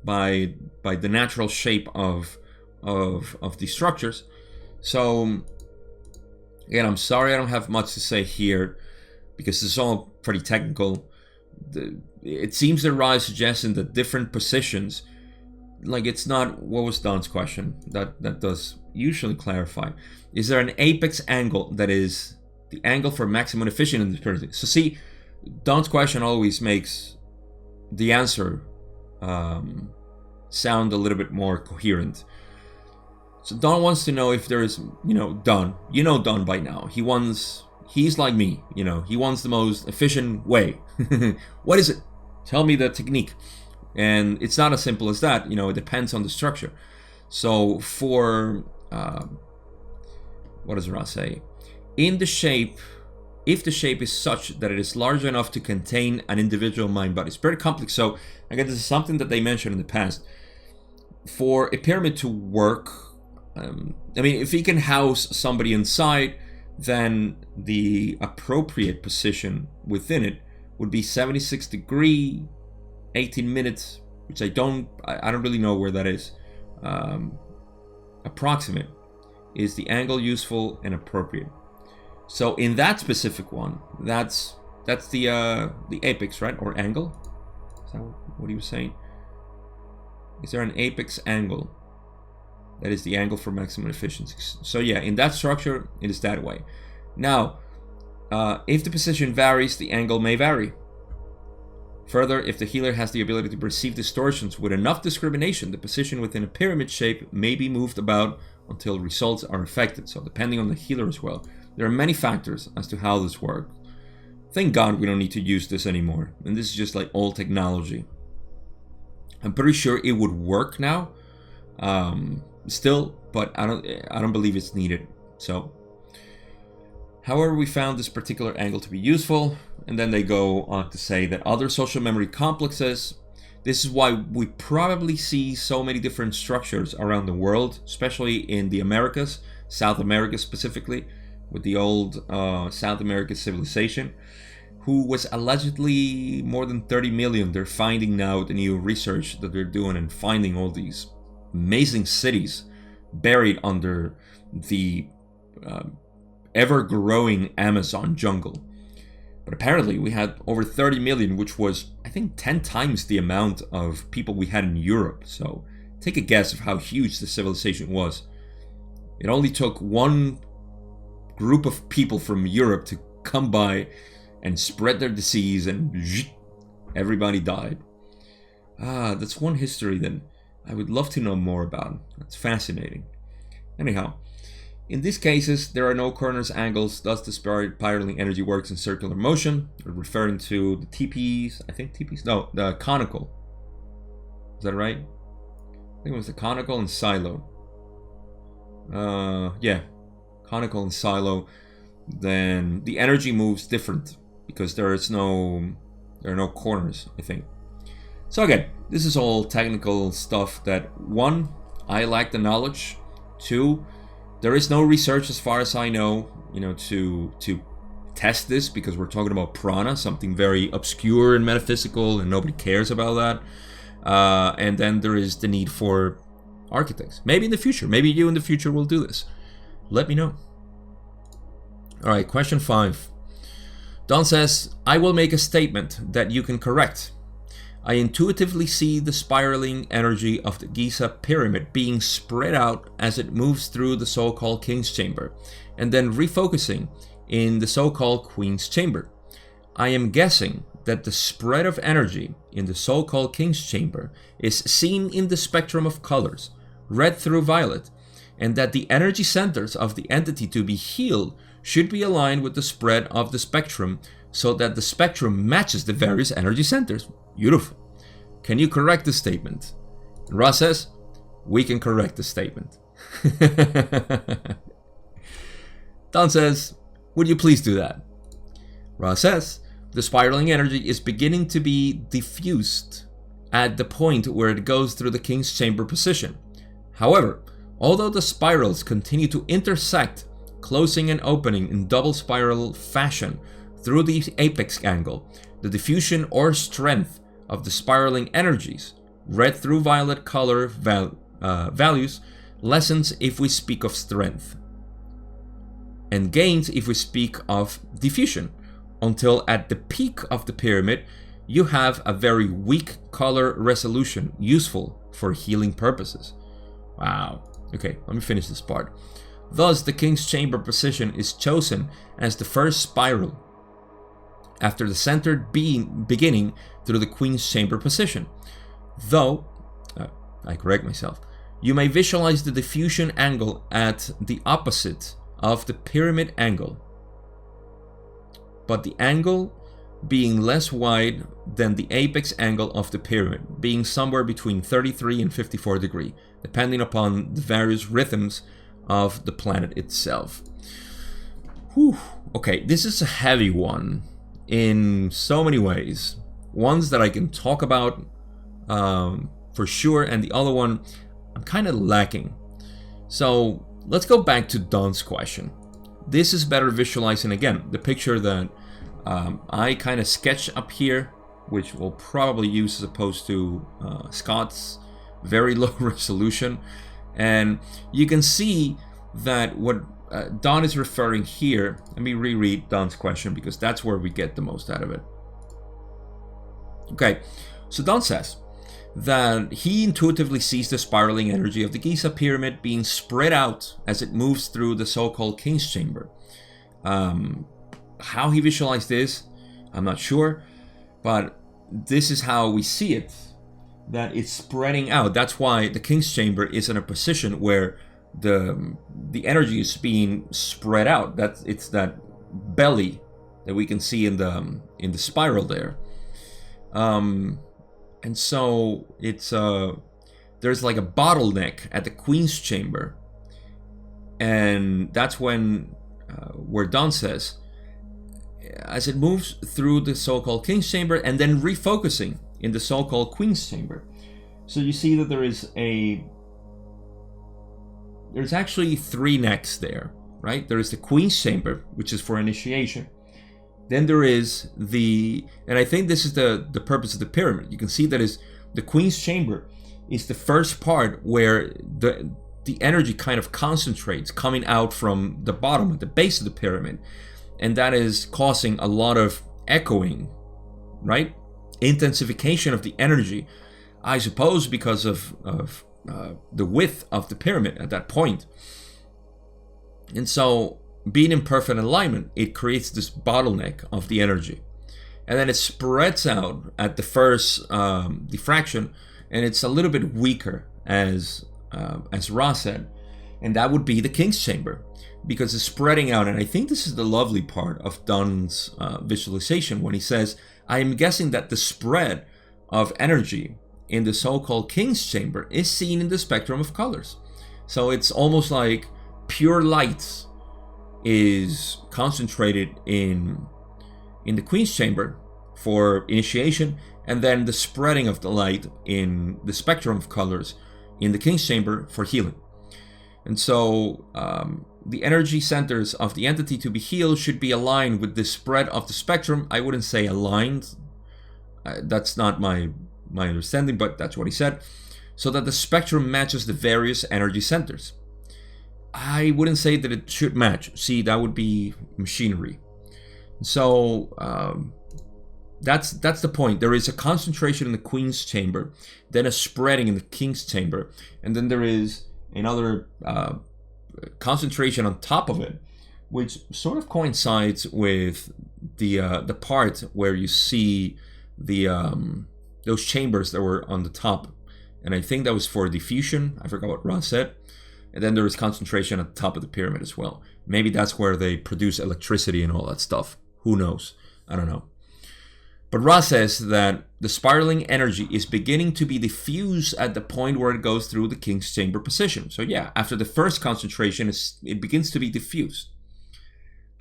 by the natural shape of these structures. So again, I'm sorry I don't have much to say here because it's all pretty technical. It seems that Ra is suggesting that different positions, like it's not, what was Don's question? That does usually clarify. Is there an apex angle that is the angle for maximum efficiency? So see, Don's question always makes the answer sound a little bit more coherent. So Don wants to know if there is, Don. You know Don by now. He's like me, he wants the most efficient way. What is it? Tell me the technique. And it's not as simple as that, it depends on the structure. So for, what does Ra say? If the shape is such that it is large enough to contain an individual mind body. It's very complex. So again, this is something that they mentioned in the past. For a pyramid to work, if he can house somebody inside, then the appropriate position within it would be 76 degree, 18 minutes, which I don't really know where that is. Approximate is the angle useful and appropriate. So in that specific one, that's the apex, right? Or angle? Is that what he was saying? Is there an apex angle? That is the angle for maximum efficiency. So yeah, in that structure, it is that way. Now, if the position varies, the angle may vary. Further, if the healer has the ability to perceive distortions with enough discrimination, the position within a pyramid shape may be moved about until results are affected. So depending on the healer as well. There are many factors as to how this works. Thank God we don't need to use this anymore. And this is just like old technology. I'm pretty sure it would work now. Still, but I don't believe it's needed. So, however, we found this particular angle to be useful, and then they go on to say that other social memory complexes. This is why we probably see so many different structures around the world, especially in the Americas, South America specifically, with the old South American civilization, who was allegedly more than 30 million. They're finding now the new research that they're doing and finding all these amazing cities buried under the ever-growing Amazon jungle. But apparently we had over 30 million, which was, I think, 10 times the amount of people we had in Europe. So take a guess of how huge the civilization was. It only took one group of people from Europe to come by and spread their disease, and everybody died. That's one history that I would love to know more about. That's fascinating. Anyhow, in these cases, there are no corners, angles, thus the spiraling energy works in circular motion. We're referring to the TPs, no, the conical. Is that right? I think it was the conical and silo. Yeah, conical and silo. Then the energy moves different because there are no corners, I think. So again, this is all technical stuff that, one, I lack the knowledge. Two, there is no research as far as I know, to test this, because we're talking about prana, something very obscure and metaphysical, and nobody cares about that. And then there is the need for architects. Maybe in the future. Maybe you in the future will do this. Let me know. All right, question 5. Don says, I will make a statement that you can correct. I intuitively see the spiraling energy of the Giza pyramid being spread out as it moves through the so-called King's Chamber, and then refocusing in the so-called Queen's Chamber. I am guessing that the spread of energy in the so-called King's Chamber is seen in the spectrum of colors, red through violet, and that the energy centers of the entity to be healed should be aligned with the spread of the spectrum so that the spectrum matches the various energy centers. Beautiful. Can you correct the statement? Ra says, we can correct the statement. Don says, would you please do that? Ra says, the spiraling energy is beginning to be diffused at the point where it goes through the King's Chamber position. However, although the spirals continue to intersect, closing and opening in double spiral fashion through the apex angle, the diffusion or strength of the spiraling energies, red through violet color values, lessens if we speak of strength, and gains if we speak of diffusion, until at the peak of the pyramid you have a very weak color resolution useful for healing purposes. Wow. Okay, let me finish this part. Thus, the King's Chamber position is chosen as the first spiral after the centered beginning through the Queen's Chamber position. Though, I correct myself, you may visualize the diffusion angle at the opposite of the pyramid angle, but the angle being less wide than the apex angle of the pyramid, being somewhere between 33 and 54 degrees, depending upon the various rhythms of the planet itself. Whew. Okay, this is a heavy one in so many ways. Ones that I can talk about for sure, and the other one I'm kind of lacking. So let's go back to Don's question. This is better visualizing, again, the picture that I kind of sketched up here, which we'll probably use as opposed to Scott's very low resolution. And you can see that what Don is referring here, let me reread Don's question because that's where we get the most out of it. Okay, so Don says that he intuitively sees the spiraling energy of the Giza pyramid being spread out as it moves through the so-called King's Chamber. How he visualized this, I'm not sure, but this is how we see it, that it's spreading out. That's why the King's Chamber is in a position where the energy is being spread out. It's that belly that we can see in the spiral there. And so it's there's like a bottleneck at the Queen's Chamber, and that's when where Don says, as it moves through the so-called King's Chamber and then refocusing in the so-called Queen's Chamber. So you see that there's actually 3 necks there, right? There is the Queen's Chamber, which is for initiation. Then there is and I think this is the purpose of the pyramid. You can see that is the Queen's Chamber is the first part where the energy kind of concentrates coming out from the bottom at the base of the pyramid. And that is causing a lot of echoing, right? Intensification of the energy, I suppose because of the width of the pyramid at that point. And so being in perfect alignment, it creates this bottleneck of the energy. And then it spreads out at the first diffraction, and it's a little bit weaker, as Ra said. And that would be the King's Chamber, because it's spreading out. And I think this is the lovely part of Don's visualization when he says, I am guessing that the spread of energy in the so-called King's Chamber is seen in the spectrum of colors. So it's almost like pure light is concentrated in the Queen's Chamber for initiation, and then the spreading of the light in the spectrum of colors in the King's Chamber for healing. And so the energy centers of the entity to be healed should be aligned with the spread of the spectrum. I wouldn't say aligned. That's not my understanding, but that's what he said. so that the spectrum matches the various energy centers. I wouldn't say that it should match. See, that would be machinery. So that's the point. There is a concentration in the Queen's chamber, then a spreading in the King's chamber, and then there is another concentration on top of it, which sort of coincides with the part where you see the those chambers that were on the top, and I think that was for diffusion. I forgot what Ra said. And then there is concentration at the top of the pyramid as well. Maybe that's where they produce electricity and all that stuff. Who knows? I don't know. But Ra says that the spiraling energy is beginning to be diffused at the point where it goes through the King's chamber position. So yeah, after the first concentration, it begins to be diffused.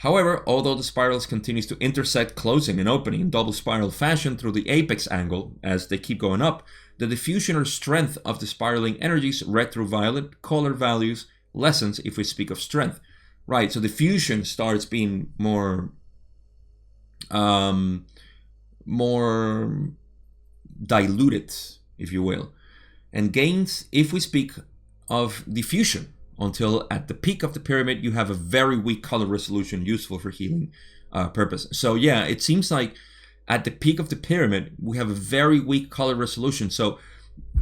However, although the spirals continues to intersect, closing and opening in double spiral fashion through the apex angle as they keep going up, the diffusion or strength of the spiraling energies, red through violet, color values, lessens if we speak of strength. Right, so diffusion starts being more diluted, if you will, and gains if we speak of diffusion, until at the peak of the pyramid you have a very weak color resolution useful for healing purposes. So yeah, it seems like at the peak of the pyramid we have a very weak color resolution. So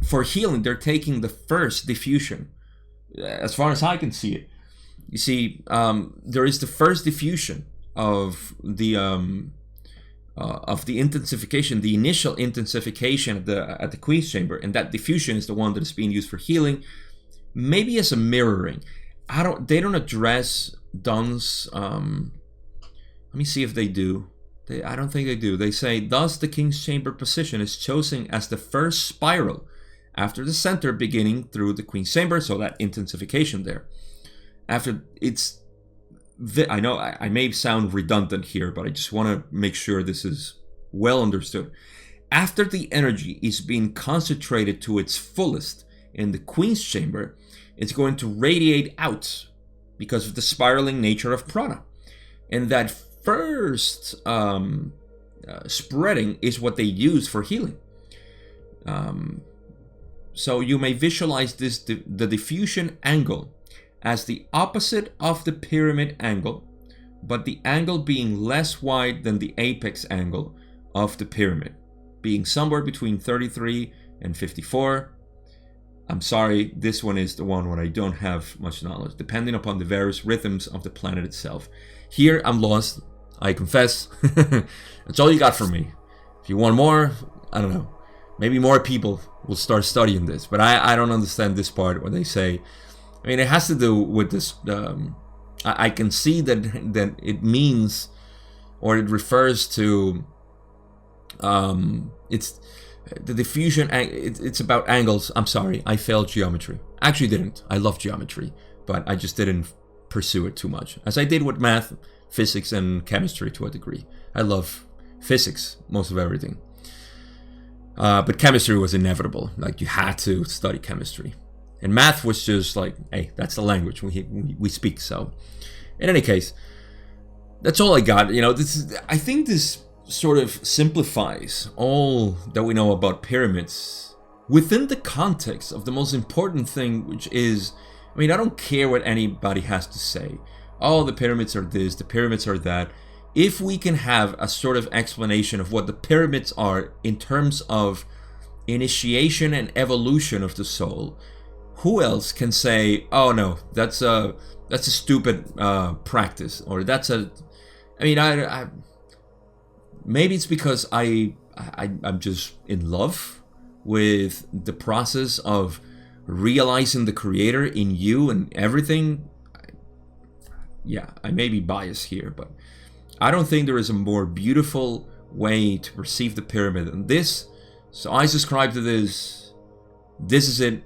for healing they're taking the first diffusion, as far as I can see it. You see, there is the first diffusion of the intensification, the initial intensification at the Queen's chamber, and that diffusion is the one that is being used for healing. Maybe as a mirroring. They don't address Dun's. Let me see if they do. I don't think they do. They say, thus the King's chamber position is chosen as the first spiral after the center, beginning through the Queen's chamber. So that intensification there. After it's, I know I may sound redundant here, but I just want to make sure this is well understood. After the energy is being concentrated to its fullest in the Queen's chamber, it's going to radiate out because of the spiraling nature of prana. And that first spreading is what they use for healing. So you may visualize this the diffusion angle as the opposite of the pyramid angle, but the angle being less wide than the apex angle of the pyramid, being somewhere between 33 and 54. I'm sorry, this one is the one where I don't have much knowledge, depending upon the various rhythms of the planet itself. Here, I'm lost, I confess. That's all you got from me. If you want more, I don't know. Maybe more people will start studying this, but I don't understand this part when they say, I mean, it has to do with this, I can see that it means, or it refers to, it's, the diffusion, it's about angles. I'm sorry, I failed geometry. Actually didn't. I love geometry, but I just didn't pursue it too much, as I did with math, physics, and chemistry to a degree. I love physics, most of everything. But chemistry was inevitable. Like, you had to study chemistry. And math was just like, hey, that's the language we speak. So, in any case, that's all I got. You know, I think this sort of simplifies all that we know about pyramids within the context of the most important thing, which is, I mean, I don't care what anybody has to say. Oh, the pyramids are this, the pyramids are that. If we can have a sort of explanation of what the pyramids are in terms of initiation and evolution of the soul, who else can say, oh no, that's a stupid practice, or that's a, I mean, I maybe it's because I'm just in love with the process of realizing the creator in you and everything. Yeah, I may be biased here, but I don't think there is a more beautiful way to perceive the pyramid than this. So I subscribe to this. This is it.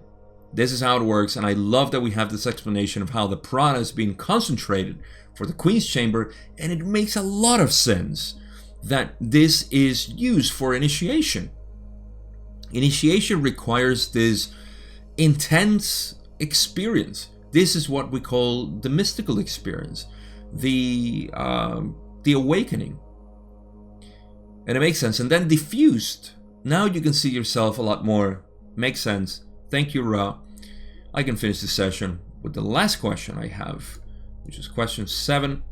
This is how it works. And I love that we have this explanation of how the prana is being concentrated for the Queen's chamber. And it makes a lot of sense that this is used for initiation. Initiation requires this intense experience. This is what we call the mystical experience, the awakening. And it makes sense. And then diffused. Now you can see yourself a lot more. Makes sense. thank you, Ra. I can finish the session with the last question I have, which is question 7,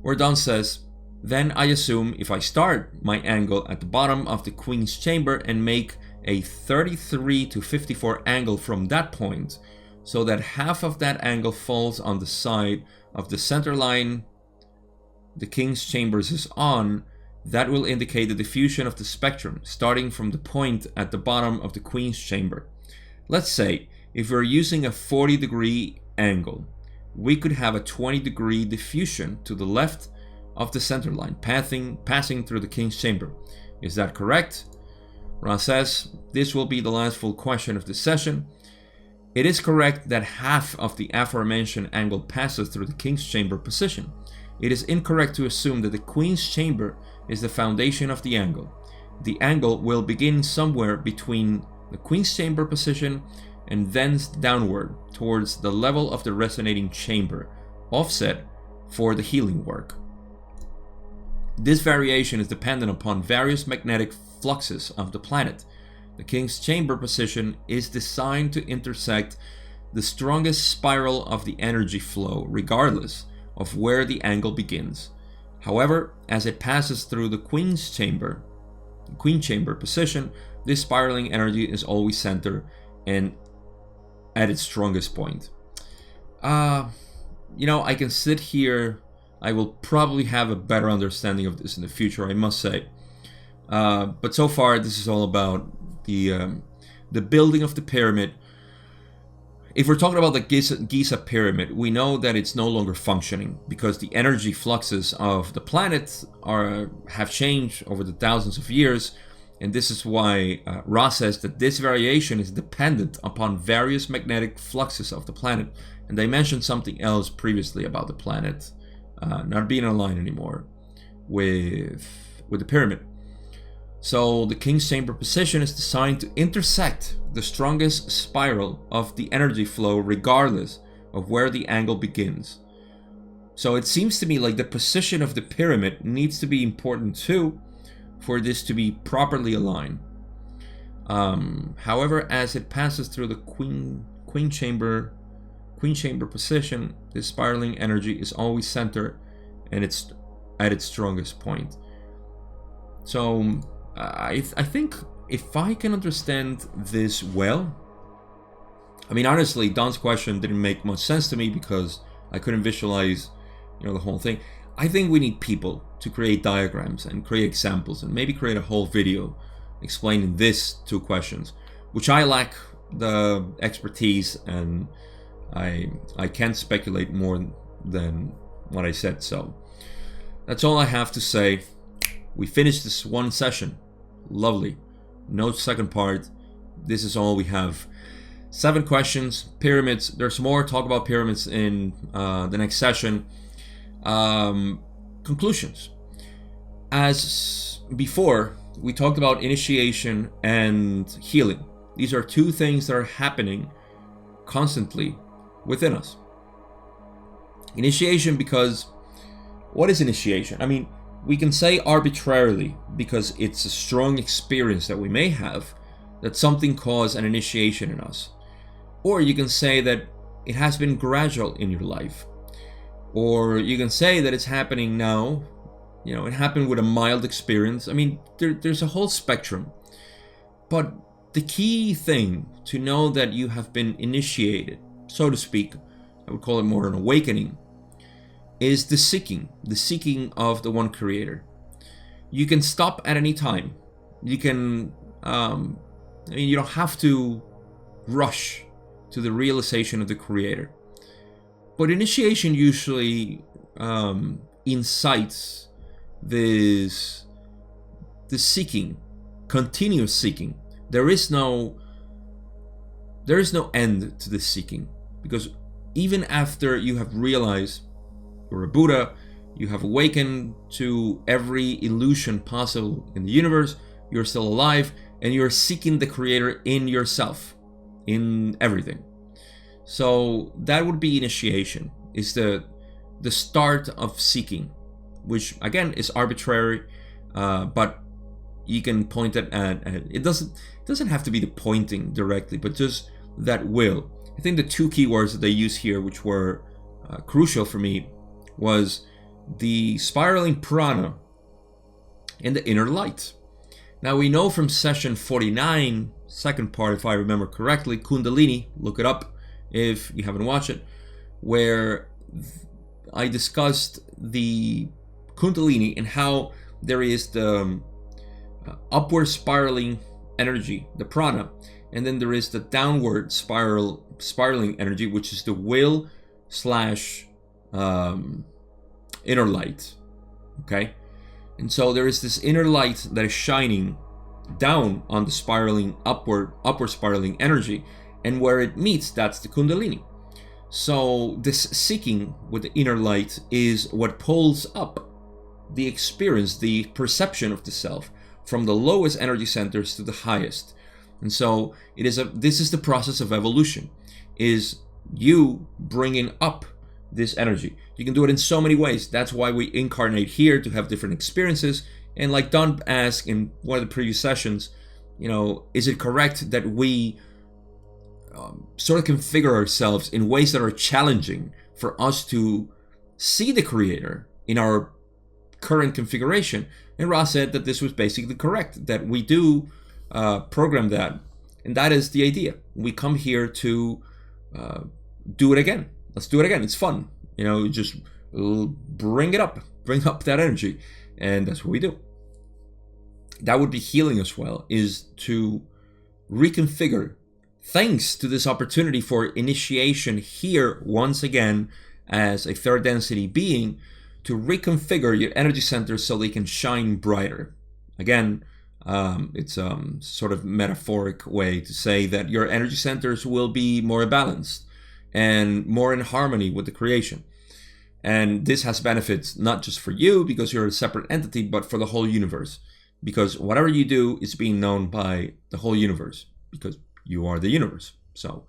where Don says, then I assume if I start my angle at the bottom of the Queen's chamber and make a 33 to 54 angle from that point, so that half of that angle falls on the side of the center line the King's chambers is on, that will indicate the diffusion of the spectrum starting from the point at the bottom of the Queen's chamber. Let's say if we're using a 40-degree angle, we could have a 20-degree diffusion to the left of the center line, passing through the King's chamber. Is that correct? Ra says, this will be the last full question of this session. It is correct that half of the aforementioned angle passes through the King's chamber position. It is incorrect to assume that the Queen's chamber is the foundation of the angle. The angle will begin somewhere between the Queen's chamber position and thence downward towards the level of the resonating chamber, offset for the healing work. This variation is dependent upon various magnetic fluxes of the planet. The King's chamber position is designed to intersect the strongest spiral of the energy flow, regardless of where the angle begins. However, as it passes through the Queen chamber position, this spiraling energy is always centered and at its strongest point. I can sit here. I will probably have a better understanding of this in the future, I must say. But so far, this is all about the building of the pyramid. If we're talking about the Giza pyramid, we know that it's no longer functioning because the energy fluxes of the planet have changed over the thousands of years, and this is why Ra says that this variation is dependent upon various magnetic fluxes of the planet. And they mentioned something else previously about the planet not being aligned anymore with the pyramid. So the King's chamber position is designed to intersect the strongest spiral of the energy flow regardless of where the angle begins. So it seems to me like the position of the pyramid needs to be important too for this to be properly aligned. However, as it passes through the queen chamber position, this spiraling energy is always centered and it's at its strongest point. So I think if I can understand this well, I mean, honestly, Don's question didn't make much sense to me because I couldn't visualize, the whole thing. I think we need people to create diagrams and create examples and maybe create a whole video explaining these two questions, which I lack the expertise and I can't speculate more than what I said. So that's all I have to say. We finished this one session. Lovely. No second part. This is all we have. 7 questions. Pyramids. There's more talk about pyramids in the next session. Conclusions. As before, we talked about initiation and healing. These are 2 things that are happening constantly within us. Initiation, because what is initiation? I mean, we can say arbitrarily, because it's a strong experience that we may have, that something caused an initiation in us. Or you can say that it has been gradual in your life. Or you can say that it's happening now. It happened with a mild experience. I mean, there's a whole spectrum. But the key thing to know that you have been initiated, so to speak, I would call it more an awakening, is the seeking of the one creator. You can stop at any time. You can, you don't have to rush to the realization of the creator. But initiation usually incites this seeking, continuous seeking. There is no end to this seeking, because even after you have realized you're a Buddha, you have awakened to every illusion possible in the universe, you're still alive, and you're seeking the creator in yourself, in everything. So that would be initiation, is the start of seeking, which again is arbitrary, but you can point it at it doesn't have to be the pointing directly, but just that will. I think the two keywords that they use here, which were crucial for me, was the spiraling prana and the inner light. Now we know from session 49, second part if I remember correctly, Kundalini, look it up if you haven't watched it, where I discussed the Kundalini and how there is the upward spiraling energy, the prana, and then there is the downward spiraling energy, which is the will / inner light. Okay, and so there is this inner light that is shining down on the spiraling upward spiraling energy, and where it meets, that's the Kundalini. So this seeking with the inner light is what pulls up the experience, the perception of the self, from the lowest energy centers to the highest. And so this is the process of evolution, is you bringing up this energy. You can do it in so many ways. That's why we incarnate here, to have different experiences. And like Don asked in one of the previous sessions, is it correct that we sort of configure ourselves in ways that are challenging for us to see the creator in our current configuration? And Ra said that this was basically correct, that we do program that, and that is the idea. We come here to do it again. Let's do it again. It's fun, just bring up that energy, and that's what we do. That would be healing as well, is to reconfigure, thanks to this opportunity for initiation here once again as a third density being, to reconfigure your energy centers so they can shine brighter. Again, it's sort of metaphoric way to say that your energy centers will be more balanced and more in harmony with the creation. And this has benefits not just for you because you're a separate entity, but for the whole universe. Because whatever you do is being known by the whole universe, because you are the universe. So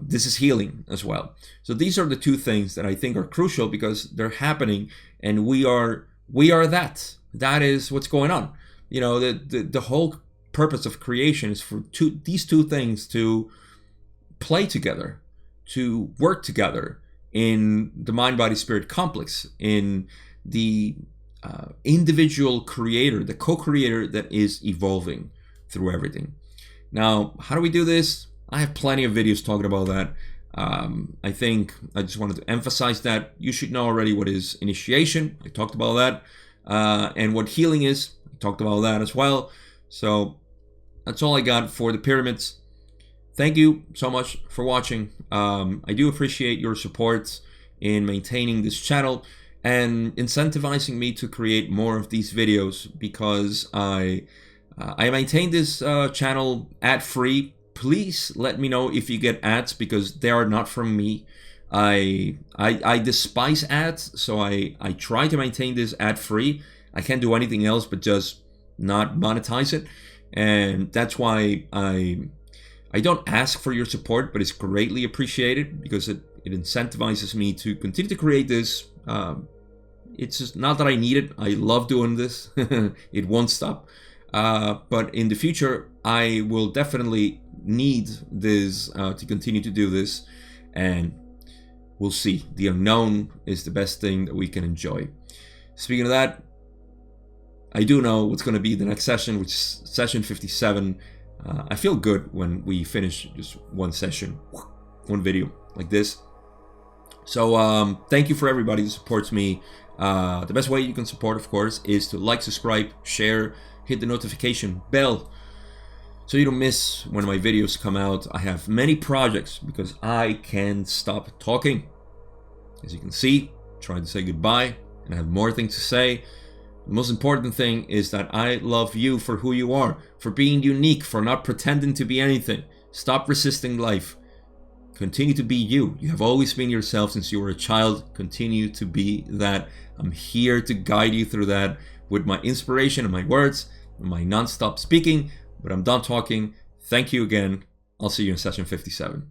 this is healing as well. So these are the two things that I think are crucial, because they're happening, and we are that. That is what's going on. The whole purpose of creation is for these two things to play together, to work together in the mind-body-spirit complex, in the individual creator, the co-creator that is evolving through everything. Now, how do we do this? I have plenty of videos talking about that. I think I just wanted to emphasize that you should know already what is initiation. I talked about that. And what healing is. I talked about that as well. So that's all I got for the pyramids. Thank you so much for watching. I do appreciate your support in maintaining this channel and incentivizing me to create more of these videos, because I maintain this channel ad-free. Please let me know if you get ads, because they are not from me. I despise ads, so I try to maintain this ad-free. I can't do anything else but just not monetize it, and that's why I don't ask for your support, but it's greatly appreciated, because it incentivizes me to continue to create this. It's just not that I need it. I love doing this. It won't stop. But in the future, I will definitely need this to continue to do this, and we'll see. The unknown is the best thing that we can enjoy. Speaking of that, I do know what's going to be the next session, which is session 57. I feel good when we finish just one session, one video like this. So thank you for everybody who supports me. The best way you can support, of course, is to like, subscribe, share, hit the notification bell so you don't miss when my videos come out. I have many projects because I can't stop talking. As you can see, trying to say goodbye, and I have more things to say. The most important thing is that I love you for who you are, for being unique, for not pretending to be anything. Stop resisting life. Continue to be you. You have always been yourself since you were a child. Continue to be that. I'm here to guide you through that with my inspiration and my words, and my non-stop speaking. But I'm done talking. Thank you again. I'll see you in session 57.